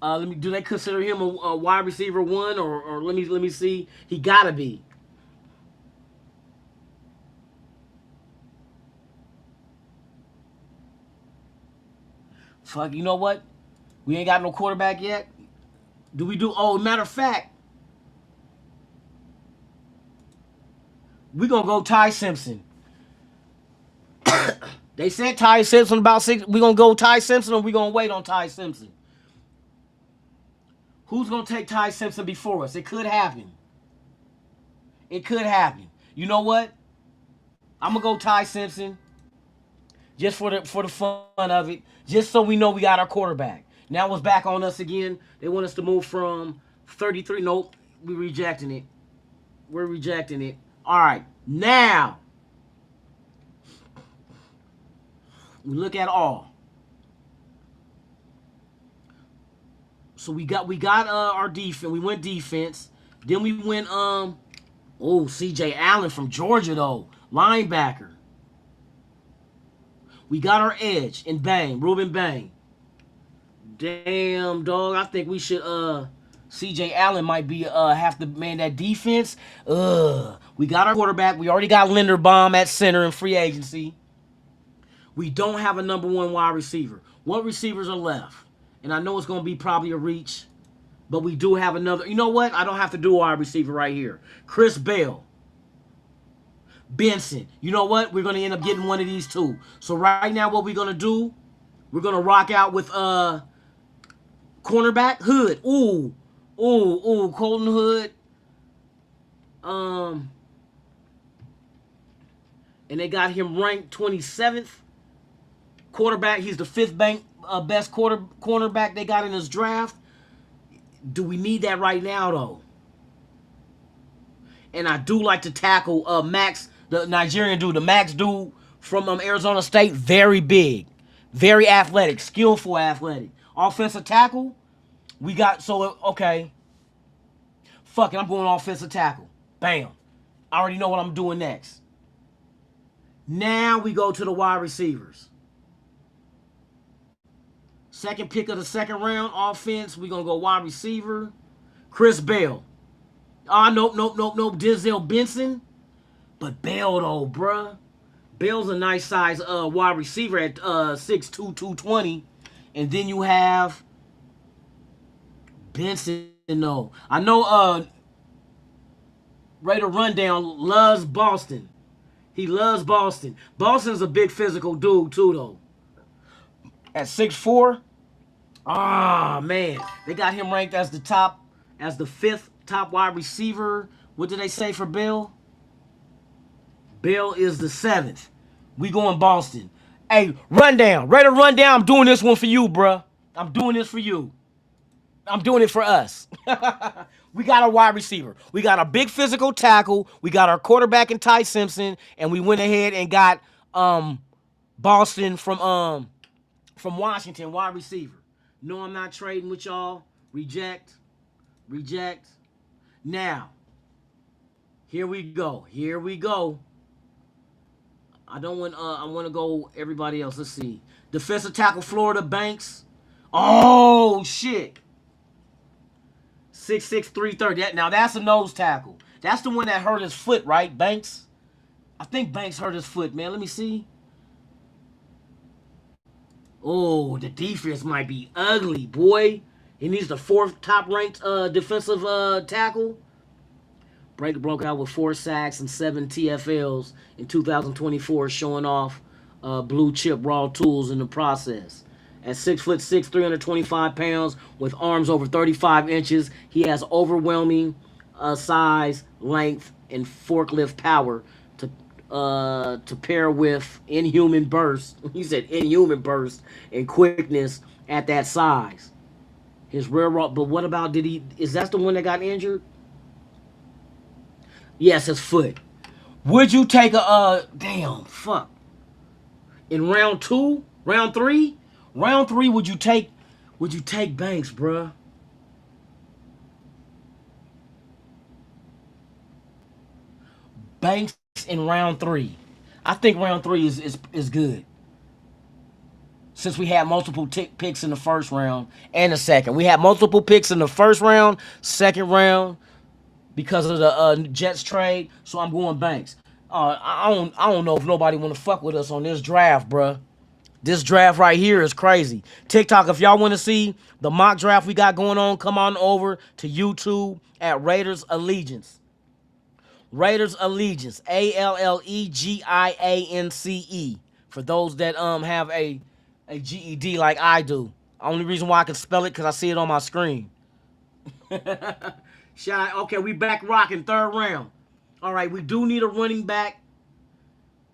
D: Do they consider him a wide receiver one, or let me see? He gotta be. Fuck, you know what? We ain't got no quarterback yet. Do we do? Oh, matter of fact, we gonna go Ty Simpson. They said Ty Simpson about 6. We gonna go Ty Simpson, or we gonna wait on Ty Simpson? Who's gonna take Ty Simpson before us? It could happen. It could happen. You know what? I'm gonna go Ty Simpson. Just for the fun of it. Just so we know we got our quarterback. Now it's back on us again. They want us to move from 33. Nope. We're rejecting it. We're rejecting it. All right. Now we look at all. So we got our defense. We went defense. Then we went CJ Allen from Georgia though. Linebacker. We got our edge in Bang, Ruben Bang. Damn, dog. I think we should CJ Allen might be have to man that defense. We got our quarterback. We already got Linderbaum at center in free agency. We don't have a number one wide receiver. What receivers are left? And I know it's going to be probably a reach, but we do have another. You know what? I don't have to do a wide receiver right here. Chris Bell. Benson. You know what? We're going to end up getting one of these two. So right now what we're going to do, we're going to rock out with cornerback Hood. Ooh, Colton Hood. And they got him ranked 27th. Quarterback, he's the 5th best cornerback they got in this draft. Do we need that right now though? And I do like to tackle Max, the Nigerian dude, the Max dude from Arizona State. Very big, very athletic, skillful athletic. Offensive tackle, we got, okay. Fuck it, I'm going offensive tackle. Bam. I already know what I'm doing next. Now we go to the wide receivers. Second pick of the second round, offense, we're going to go wide receiver. Chris Bell. Nope. Denzel Benson. But Bell, though, bruh. Bell's a nice size wide receiver at 6'2", 220. And then you have Benson, though. I know Raider Rundown loves Boston. He loves Boston. Boston's a big physical dude, too, though. At 6'4". Man. They got him ranked as the 5th top wide receiver. What did they say for Bell? Bell is the 7th. We going Boston. Hey, Rundown. Raider Rundown, I'm doing this one for you, bruh. I'm doing this for you. I'm doing it for us. We got a wide receiver. We got a big physical tackle. We got our quarterback in Ty Simpson. And we went ahead and got Boston from Washington, wide receiver. No, I'm not trading with y'all. Reject. Now, here we go. I want to go everybody else. Let's see. Defensive tackle, Florida Banks. Oh, shit. 6'6", 330. Now, that's a nose tackle. That's the one that hurt his foot, right, Banks? I think Banks hurt his foot, man. Let me see. Oh, the defense might be ugly, boy. He needs the fourth top-ranked defensive tackle. Broke out with 4 sacks and 7 TFLs in 2024, showing off blue chip raw tools in the process. At 6'6", 325 pounds, with arms over 35 inches, he has overwhelming size, length, and forklift power to pair with inhuman burst. He said inhuman burst and quickness at that size. His rear raw, but what about is that the one that got injured? Yes, his foot. Would you take damn, fuck. In round 2, round 3, would you take Banks, bruh? Banks in round 3. I think round 3 is good. Since we had multiple picks in the first round and the second. We had multiple picks in the first round, second round, because of the Jets trade, so I'm going Banks. I don't know if nobody want to fuck with us on this draft, bruh. This draft right here is crazy. TikTok, if y'all want to see the mock draft we got going on, come on over to YouTube at Raiders Allegiance. Raiders Allegiance, ALLEGIANCE. For those that have a GED like I do. Only reason why I can spell it because I see it on my screen. Okay, we back rocking, third round. All right, we do need a running back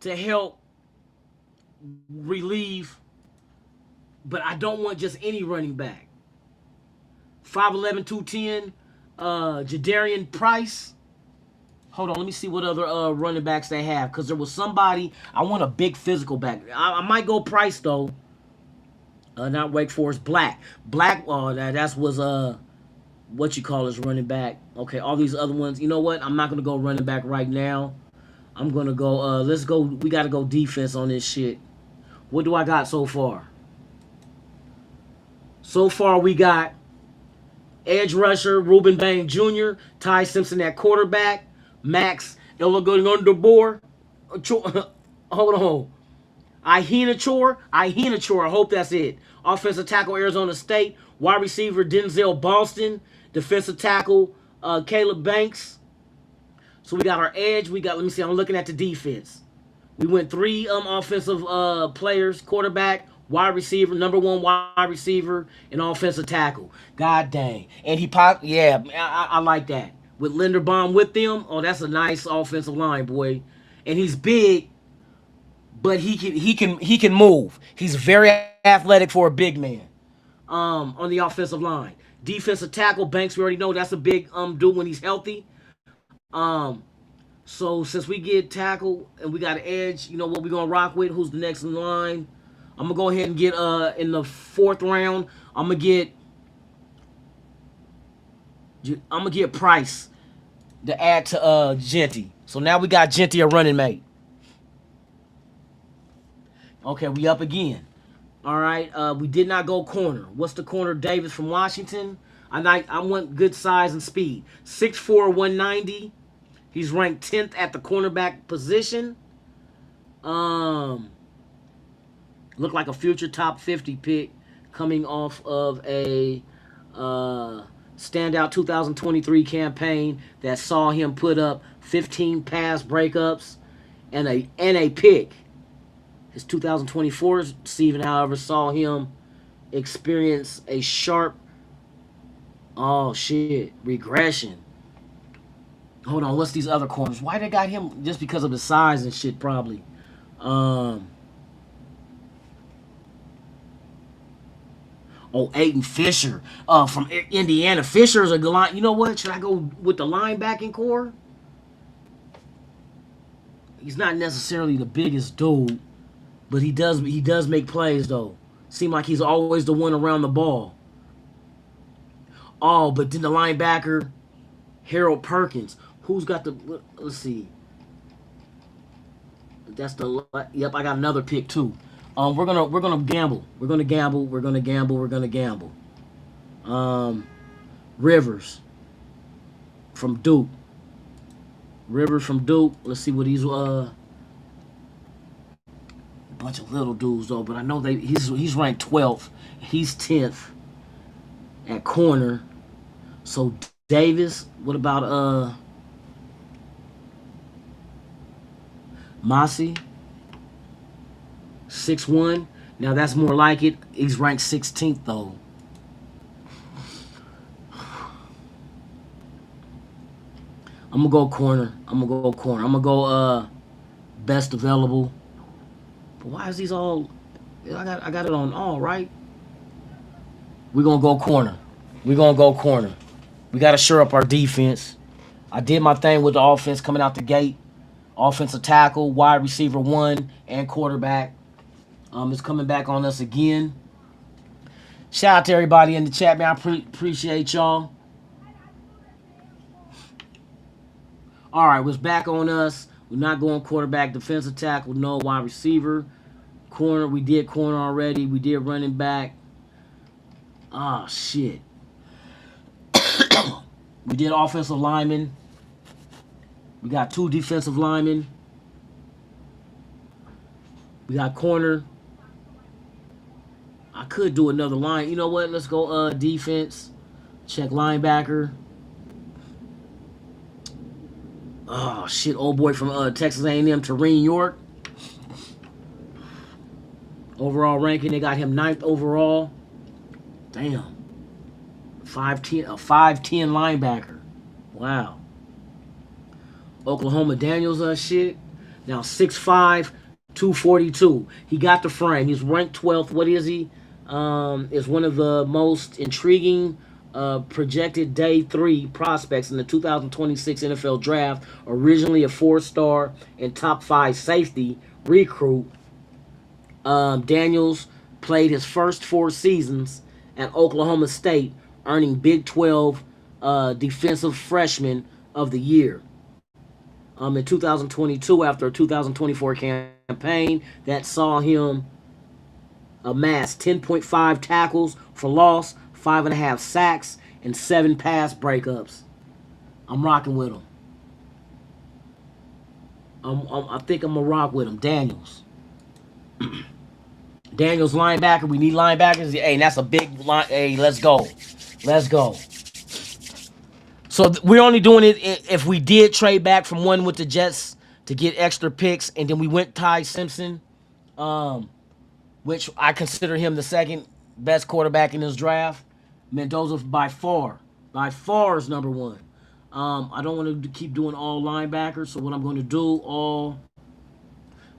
D: to help relieve, but I don't want just any running back. 5'11", 210, Jadarian Price. Hold on, let me see what other running backs they have, because there was somebody, I want a big physical back. I might go Price, though. Not Wake Forest, Black. Black, that was, what you call his running back. Okay, all these other ones. You know what? I'm not going to go running back right now. I'm going to go, let's go, we got to go defense on this shit. What do I got so far? So far, we got edge rusher, Reuben Bain Jr., Ty Simpson at quarterback, Max Illigan hold on. Iheanacho, I hope that's it. Offensive tackle, Arizona State. Wide receiver, Denzel Boston. Defensive tackle, Caleb Banks. So we got our edge. Let me see, I'm looking at the defense. We went 3 offensive players, quarterback, wide receiver, number 1 wide receiver, and offensive tackle. God dang. And he popped, yeah, I like that. With Linderbaum with them, oh, that's a nice offensive line, boy. And he's big, but he can move. He's very athletic for a big man. On the offensive line. Defensive tackle, Banks, we already know that's a big dude when he's healthy. So since we get tackle and we got an edge, you know what we're gonna rock with? Who's the next in line? I'm gonna go ahead and get in the 4th round. I'm gonna get Price to add to Genty. So now we got Genty a running mate. Okay, we up again. All right, we did not go corner. What's the corner? Davis from Washington. I want good size and speed. 6'4", 190. He's ranked 10th at the cornerback position. Look like a future top 50 pick coming off of a standout 2023 campaign that saw him put up 15 pass breakups and a pick. His 2024 season, however, saw him experience a sharp, regression. Hold on, what's these other corners? Why they got him? Just because of his size and shit, probably. Aiden Fisher from Indiana. Fisher's a good line. You know what? Should I go with the linebacking core? He's not necessarily the biggest dude, but he does make plays, though. Seem like he's always the one around the ball. Oh, but then the linebacker, Harold Perkins. Who's got the... Let's see. That's the... Yep, I got another pick, too. We're gonna gamble. We're gonna gamble. Rivers from Duke. Let's see what he's bunch of little dudes though, but I know he's ranked 12th. He's 10th at corner. So Davis, what about Mossy? 6'1". Now that's more like it. He's ranked 16th though. I'm gonna go corner. I'm gonna go best available. But why is these all? I got it on all right. We're gonna go corner. We gotta shore up our defense. I did my thing with the offense coming out the gate. Offensive tackle, wide receiver 1, and quarterback. It's coming back on us again. Shout out to everybody in the chat, man. I appreciate y'all. All right, was back on us. We're not going quarterback, defensive tackle, no wide receiver. Corner, we did corner already. We did running back. Ah, shit. We did offensive lineman. We got 2 defensive linemen. We got corner. I could do another line. You know what? Let's go defense. Check linebacker. Oh, shit. Old boy from Texas A&M, Terrene York. Overall ranking, they got him 9th overall. Damn. 5'10", a 5'10" linebacker. Wow. Oklahoma Daniels shit. Now 6'5", 242. He got the frame. He's ranked 12th. What is he? Is one of the most intriguing projected day 3 prospects in the 2026 NFL Draft. Originally a 4-star and top 5 safety recruit. Daniels played his first 4 seasons at Oklahoma State, earning Big 12 Defensive Freshman of the Year. In 2022, after a 2024 campaign that saw him amass 10.5 tackles for loss, 5.5 sacks, and 7 pass breakups. I'm rocking with him. I think I'm going to rock with him. Daniels. Daniels linebacker. We need linebackers. Hey, that's a big line. Hey, let's go. Let's go. So we're only doing it if we did trade back from one with the Jets to get extra picks, and then we went Ty Simpson, which I consider him the second best quarterback in this draft. Mendoza by far is number 1. I don't want to keep doing all linebackers, so what I'm going to do, all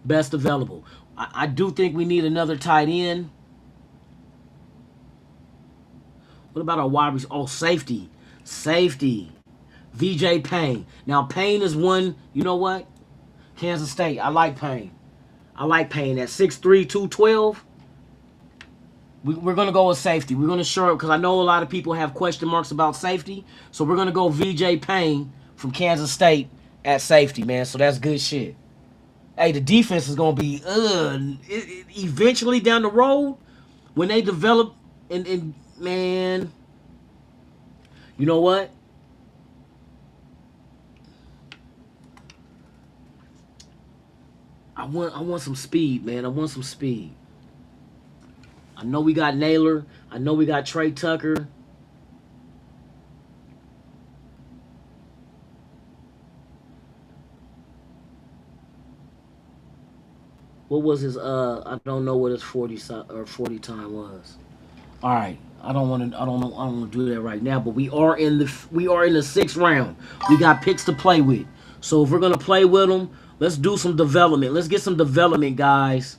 D: best available. I do think we need another tight end. What about our wide receiver? Oh, safety. Safety. VJ Payne. Now, Payne is one, you know what? Kansas State. I like Payne. At 6'3", 212. We're going to go with safety. We're going to shore up because I know a lot of people have question marks about safety. So we're going to go VJ Payne from Kansas State at safety, man. So that's good shit. Hey, the defense is going to be eventually down the road when they develop and man, you know what? I want some speed, man. I want some speed. I know we got Naylor. I know we got Trey Tucker. What was his I don't know what his 40 time was. All right. I don't want to do that right now, but we are in the 6th round. We got picks to play with. So if we're going to play with them, let's do some development. Let's get some development, guys.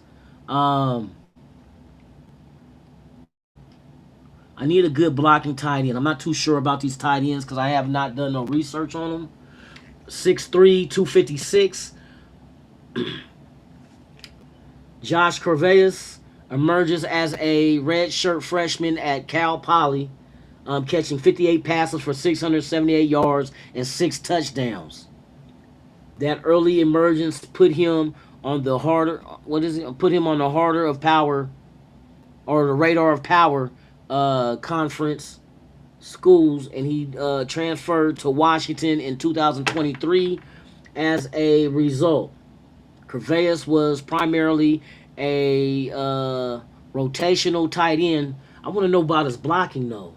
D: I need a good blocking tight end. I'm not too sure about these tight ends because I have not done no research on them. 6'3", 256. Josh Corveus emerges as a redshirt freshman at Cal Poly, catching 58 passes for 678 yards and 6 touchdowns. That early emergence put him on the harder. Put him on the harder of power, or the radar of power conference schools, and he transferred to Washington in 2023 as a result. Corveus was primarily a rotational tight end. I want to know about his blocking though.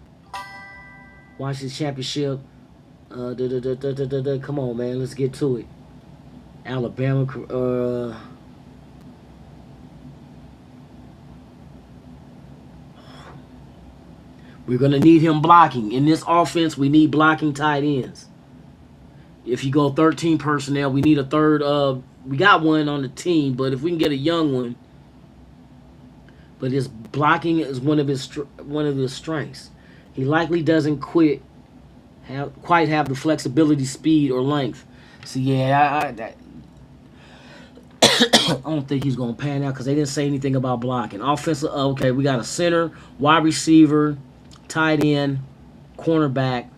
D: Washington championship. Come on, man. Let's get to it. Alabama. We're gonna need him blocking in this offense. We need blocking tight ends. If you go 13 personnel, we need a third. We got one on the team, but if we can get a young one, but his blocking is one of his strengths. He likely doesn't quite have the flexibility, speed, or length. So yeah, I don't think he's gonna pan out because they didn't say anything about blocking. Offensive, okay, we got a center, wide receiver, tight end, cornerback.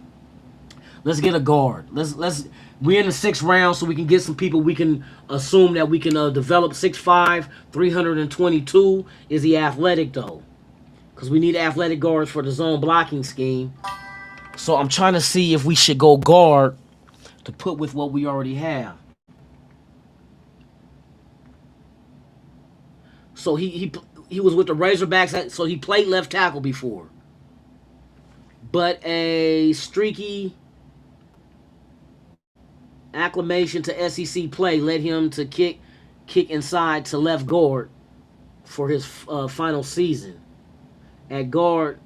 D: Let's get a guard. We're in the 6th round, so we can get some people we can assume that we can develop. 6'5", 322. Is he athletic though? Because we need athletic guards for the zone blocking scheme. So I'm trying to see if we should go guard to put with what we already have. So he was with the Razorbacks, so he played left tackle before. But a streaky acclimation to SEC play led him to kick inside to left guard for his final season. At guard,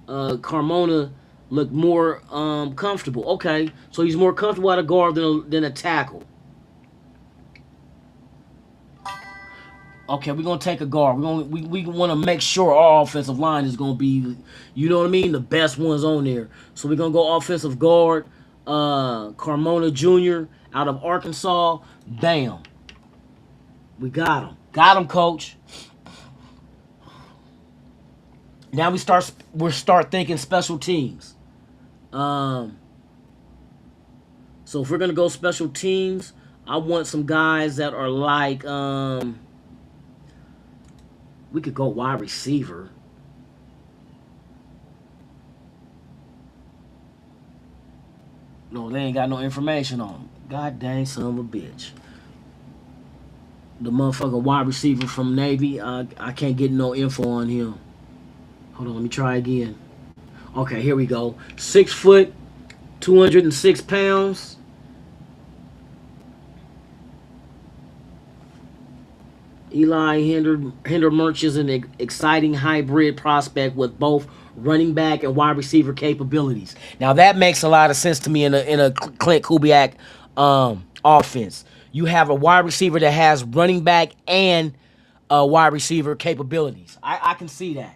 D: Carmona looked more comfortable. Okay, so he's more comfortable at a guard than a tackle. Okay, we're gonna take a guard. We want to make sure our offensive line is gonna be, you know what I mean, the best ones on there. So we're gonna go offensive guard, Carmona Jr. out of Arkansas. Bam, we got him, coach. Now we start thinking special teams. So if we're gonna go special teams, I want some guys that are like we could go wide receiver. No, they ain't got no information on him. God dang son of a bitch. The motherfucker wide receiver from Navy, I can't get no info on him. Hold on, let me try again. Okay, here we go. 6 foot, 206 pounds. Eli Hindermerch is an exciting hybrid prospect with both running back and wide receiver capabilities. Now that makes a lot of sense to me in a Clint Kubiak offense. You have a wide receiver that has running back and wide receiver capabilities. I can see that.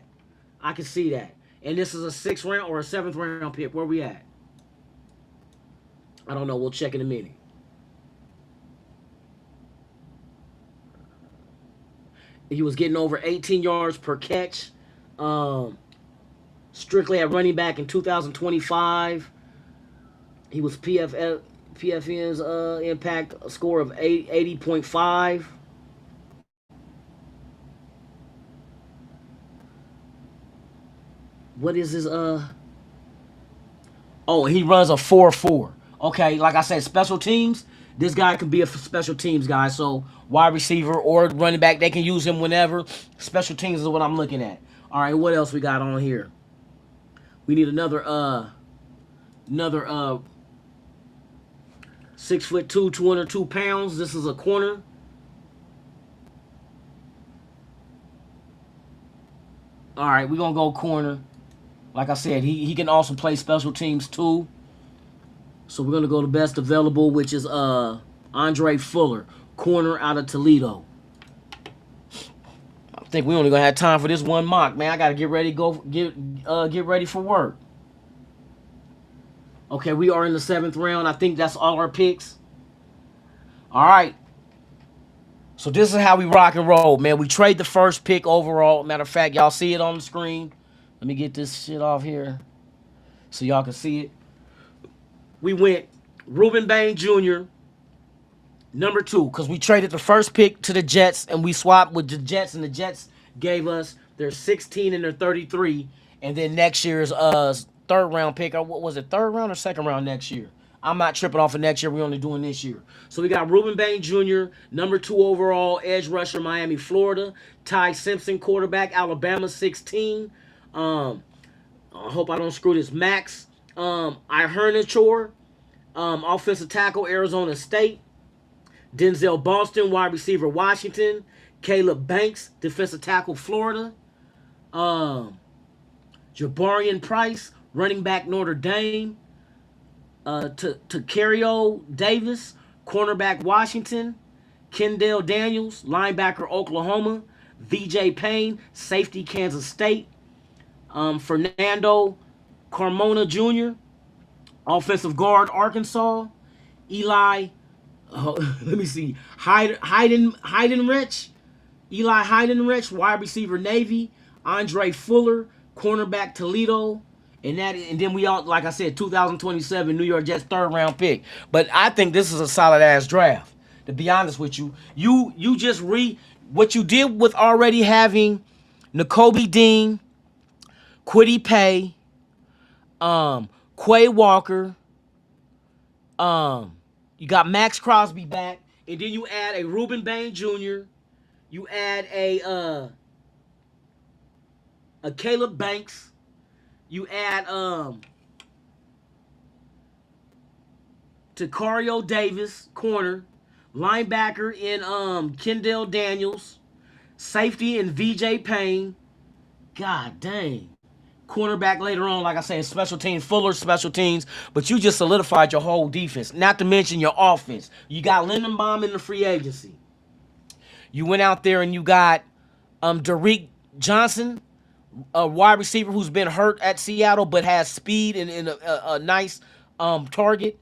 D: I can see that. And this is a 6th round or a 7th round pick. Where we at? I don't know. We'll check in a minute. He was getting over 18 yards per catch. Strictly at running back in 2025. He was PFN's impact score of 80.5. What is his Oh, he runs a 4.4. Okay, like I said, special teams. This guy could be a special teams guy. So wide receiver or running back, they can use him whenever. Special teams is what I'm looking at. All right, what else we got on here? We need another 6'2", 202 pounds. This is a corner. All right, we're gonna go corner. Like I said, he can also play special teams too. So we're going to go to best available, which is Andre Fuller, corner out of Toledo. I think we only going to have time for this one mock, man. I got to get ready get ready for work. Okay, we are in the 7th round. I think that's all our picks. All right. So this is how we rock and roll, man. We trade the first pick overall. Matter of fact, y'all see it on the screen. Let me get this shit off here so y'all can see it. We went Reuben Bain Jr., number 2, because we traded the first pick to the Jets, and we swapped with the Jets, and the Jets gave us their 16 and their 33, and then next year's 3rd round pick, or what was it, 3rd round or 2nd round next year? I'm not tripping off of next year. We're only doing this year. So we got Ruben Bain Jr., number 2 overall, edge rusher, Miami, Florida. Ty Simpson, quarterback, Alabama, 16. I hope I don't screw this. Max Ihernachor, offensive tackle, Arizona State. Denzel Boston, wide receiver, Washington. Caleb Banks, defensive tackle, Florida. Jabarian Price, running back, Notre Dame. Tacario Davis, cornerback, Washington. Kendall Daniels, linebacker, Oklahoma. VJ Payne, safety, Kansas State. Fernando Carmona Jr., offensive guard, Arkansas. Eli, let me see, Heidenreich. Eli Heidenreich, wide receiver, Navy. Andre Fuller, cornerback, Toledo. And then we all, like I said, 2027 New York Jets 3rd round pick. But I think this is a solid ass draft. To be honest with you, you just what you did with already having Nakobe Dean, Kwity Paye, Quay Walker, you got Max Crosby back, and then you add a Ruben Bain Jr., you add a Caleb Banks, you add Tacario Davis, corner, linebacker in Kendall Daniels, safety in VJ Payne. God dang. Cornerback later on, like I said, special teams, Fuller special teams, but you just solidified your whole defense, not to mention your offense. You got Lindenbaum in the free agency. You went out there and you got Derek Johnson, a wide receiver who's been hurt at Seattle but has speed and a nice target.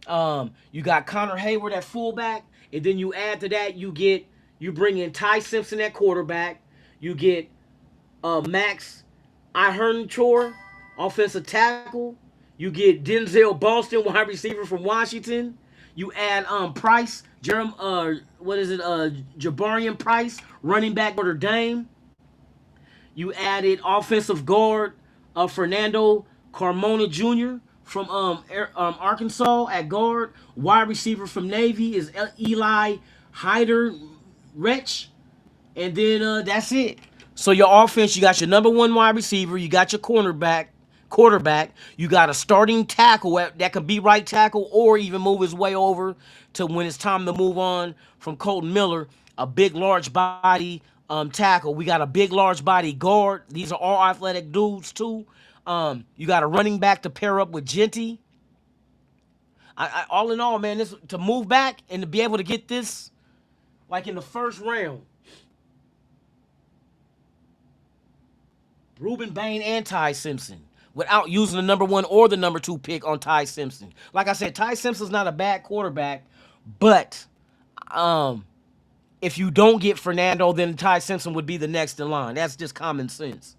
D: You got Connor Hayward at fullback, and then you add to that, you bring in Ty Simpson at quarterback. You get Max Ihernachor, offensive tackle. You get Denzel Boston, wide receiver from Washington. You add Price, Jabarian Price, running back, Notre Dame. You added offensive guard Fernando Carmona Jr. from Arkansas at guard. Wide receiver from Navy is Eli Heiderreich. And then that's it. So your offense, you got your number 1 wide receiver, you got your quarterback, you got a starting tackle that could be right tackle or even move his way over to when it's time to move on from Colton Miller, a big, large body tackle. We got a big, large body guard. These are all athletic dudes too. You got a running back to pair up with Genty. All in all, man, this to move back and to be able to get this like in the 1st round. Ruben Bain and Ty Simpson without using the number 1 or the number 2 pick on Ty Simpson. Like I said, Ty Simpson's not a bad quarterback, but if you don't get Fernando, then Ty Simpson would be the next in line. That's just common sense.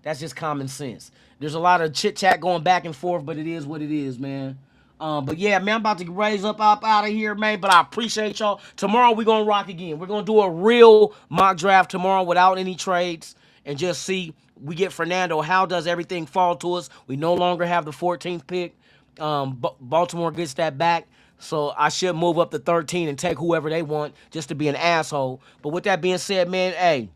D: There's a lot of chit-chat going back and forth, but it is what it is, man. But yeah, man, I'm about to raise up out of here, man. But I appreciate y'all. Tomorrow we're going to rock again. We're going to do a real mock draft tomorrow without any trades and just see. We get Fernando. How does everything fall to us? We no longer have the 14th pick. Baltimore gets that back. So I should move up to 13 and take whoever they want just to be an asshole. But with that being said, man, hey,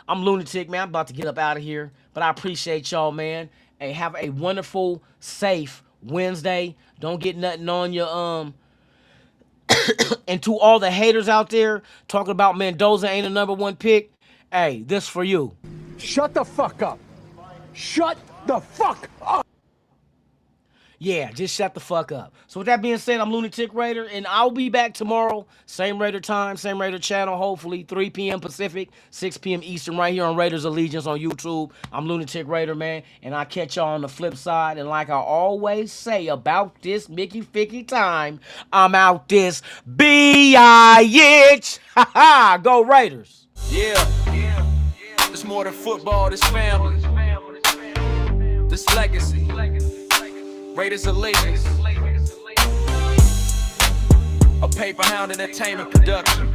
D: I'm Lunatic, man. I'm about to get up out of here. But I appreciate y'all, man. Hey, have a wonderful, safe Wednesday. Don't get nothing on your and to all the haters out there talking about Mendoza ain't a number 1 pick, hey, this for you.
K: Shut the fuck up. Shut the fuck up.
D: Yeah, just shut the fuck up. So with that being said, I'm Lunatic Raider, and I'll be back tomorrow. Same Raider time, same Raider channel, hopefully 3 p.m. Pacific, 6 p.m. Eastern, right here on Raiders Allegiance on YouTube. I'm Lunatic Raider, man, and I'll catch y'all on the flip side. And like I always say about this Mickey Ficky time, I'm out this bitch. Ha ha, go Raiders.
A: Yeah. It's more than football, this family. This legacy. Raiders Allegiance. A Paper Hound Entertainment production.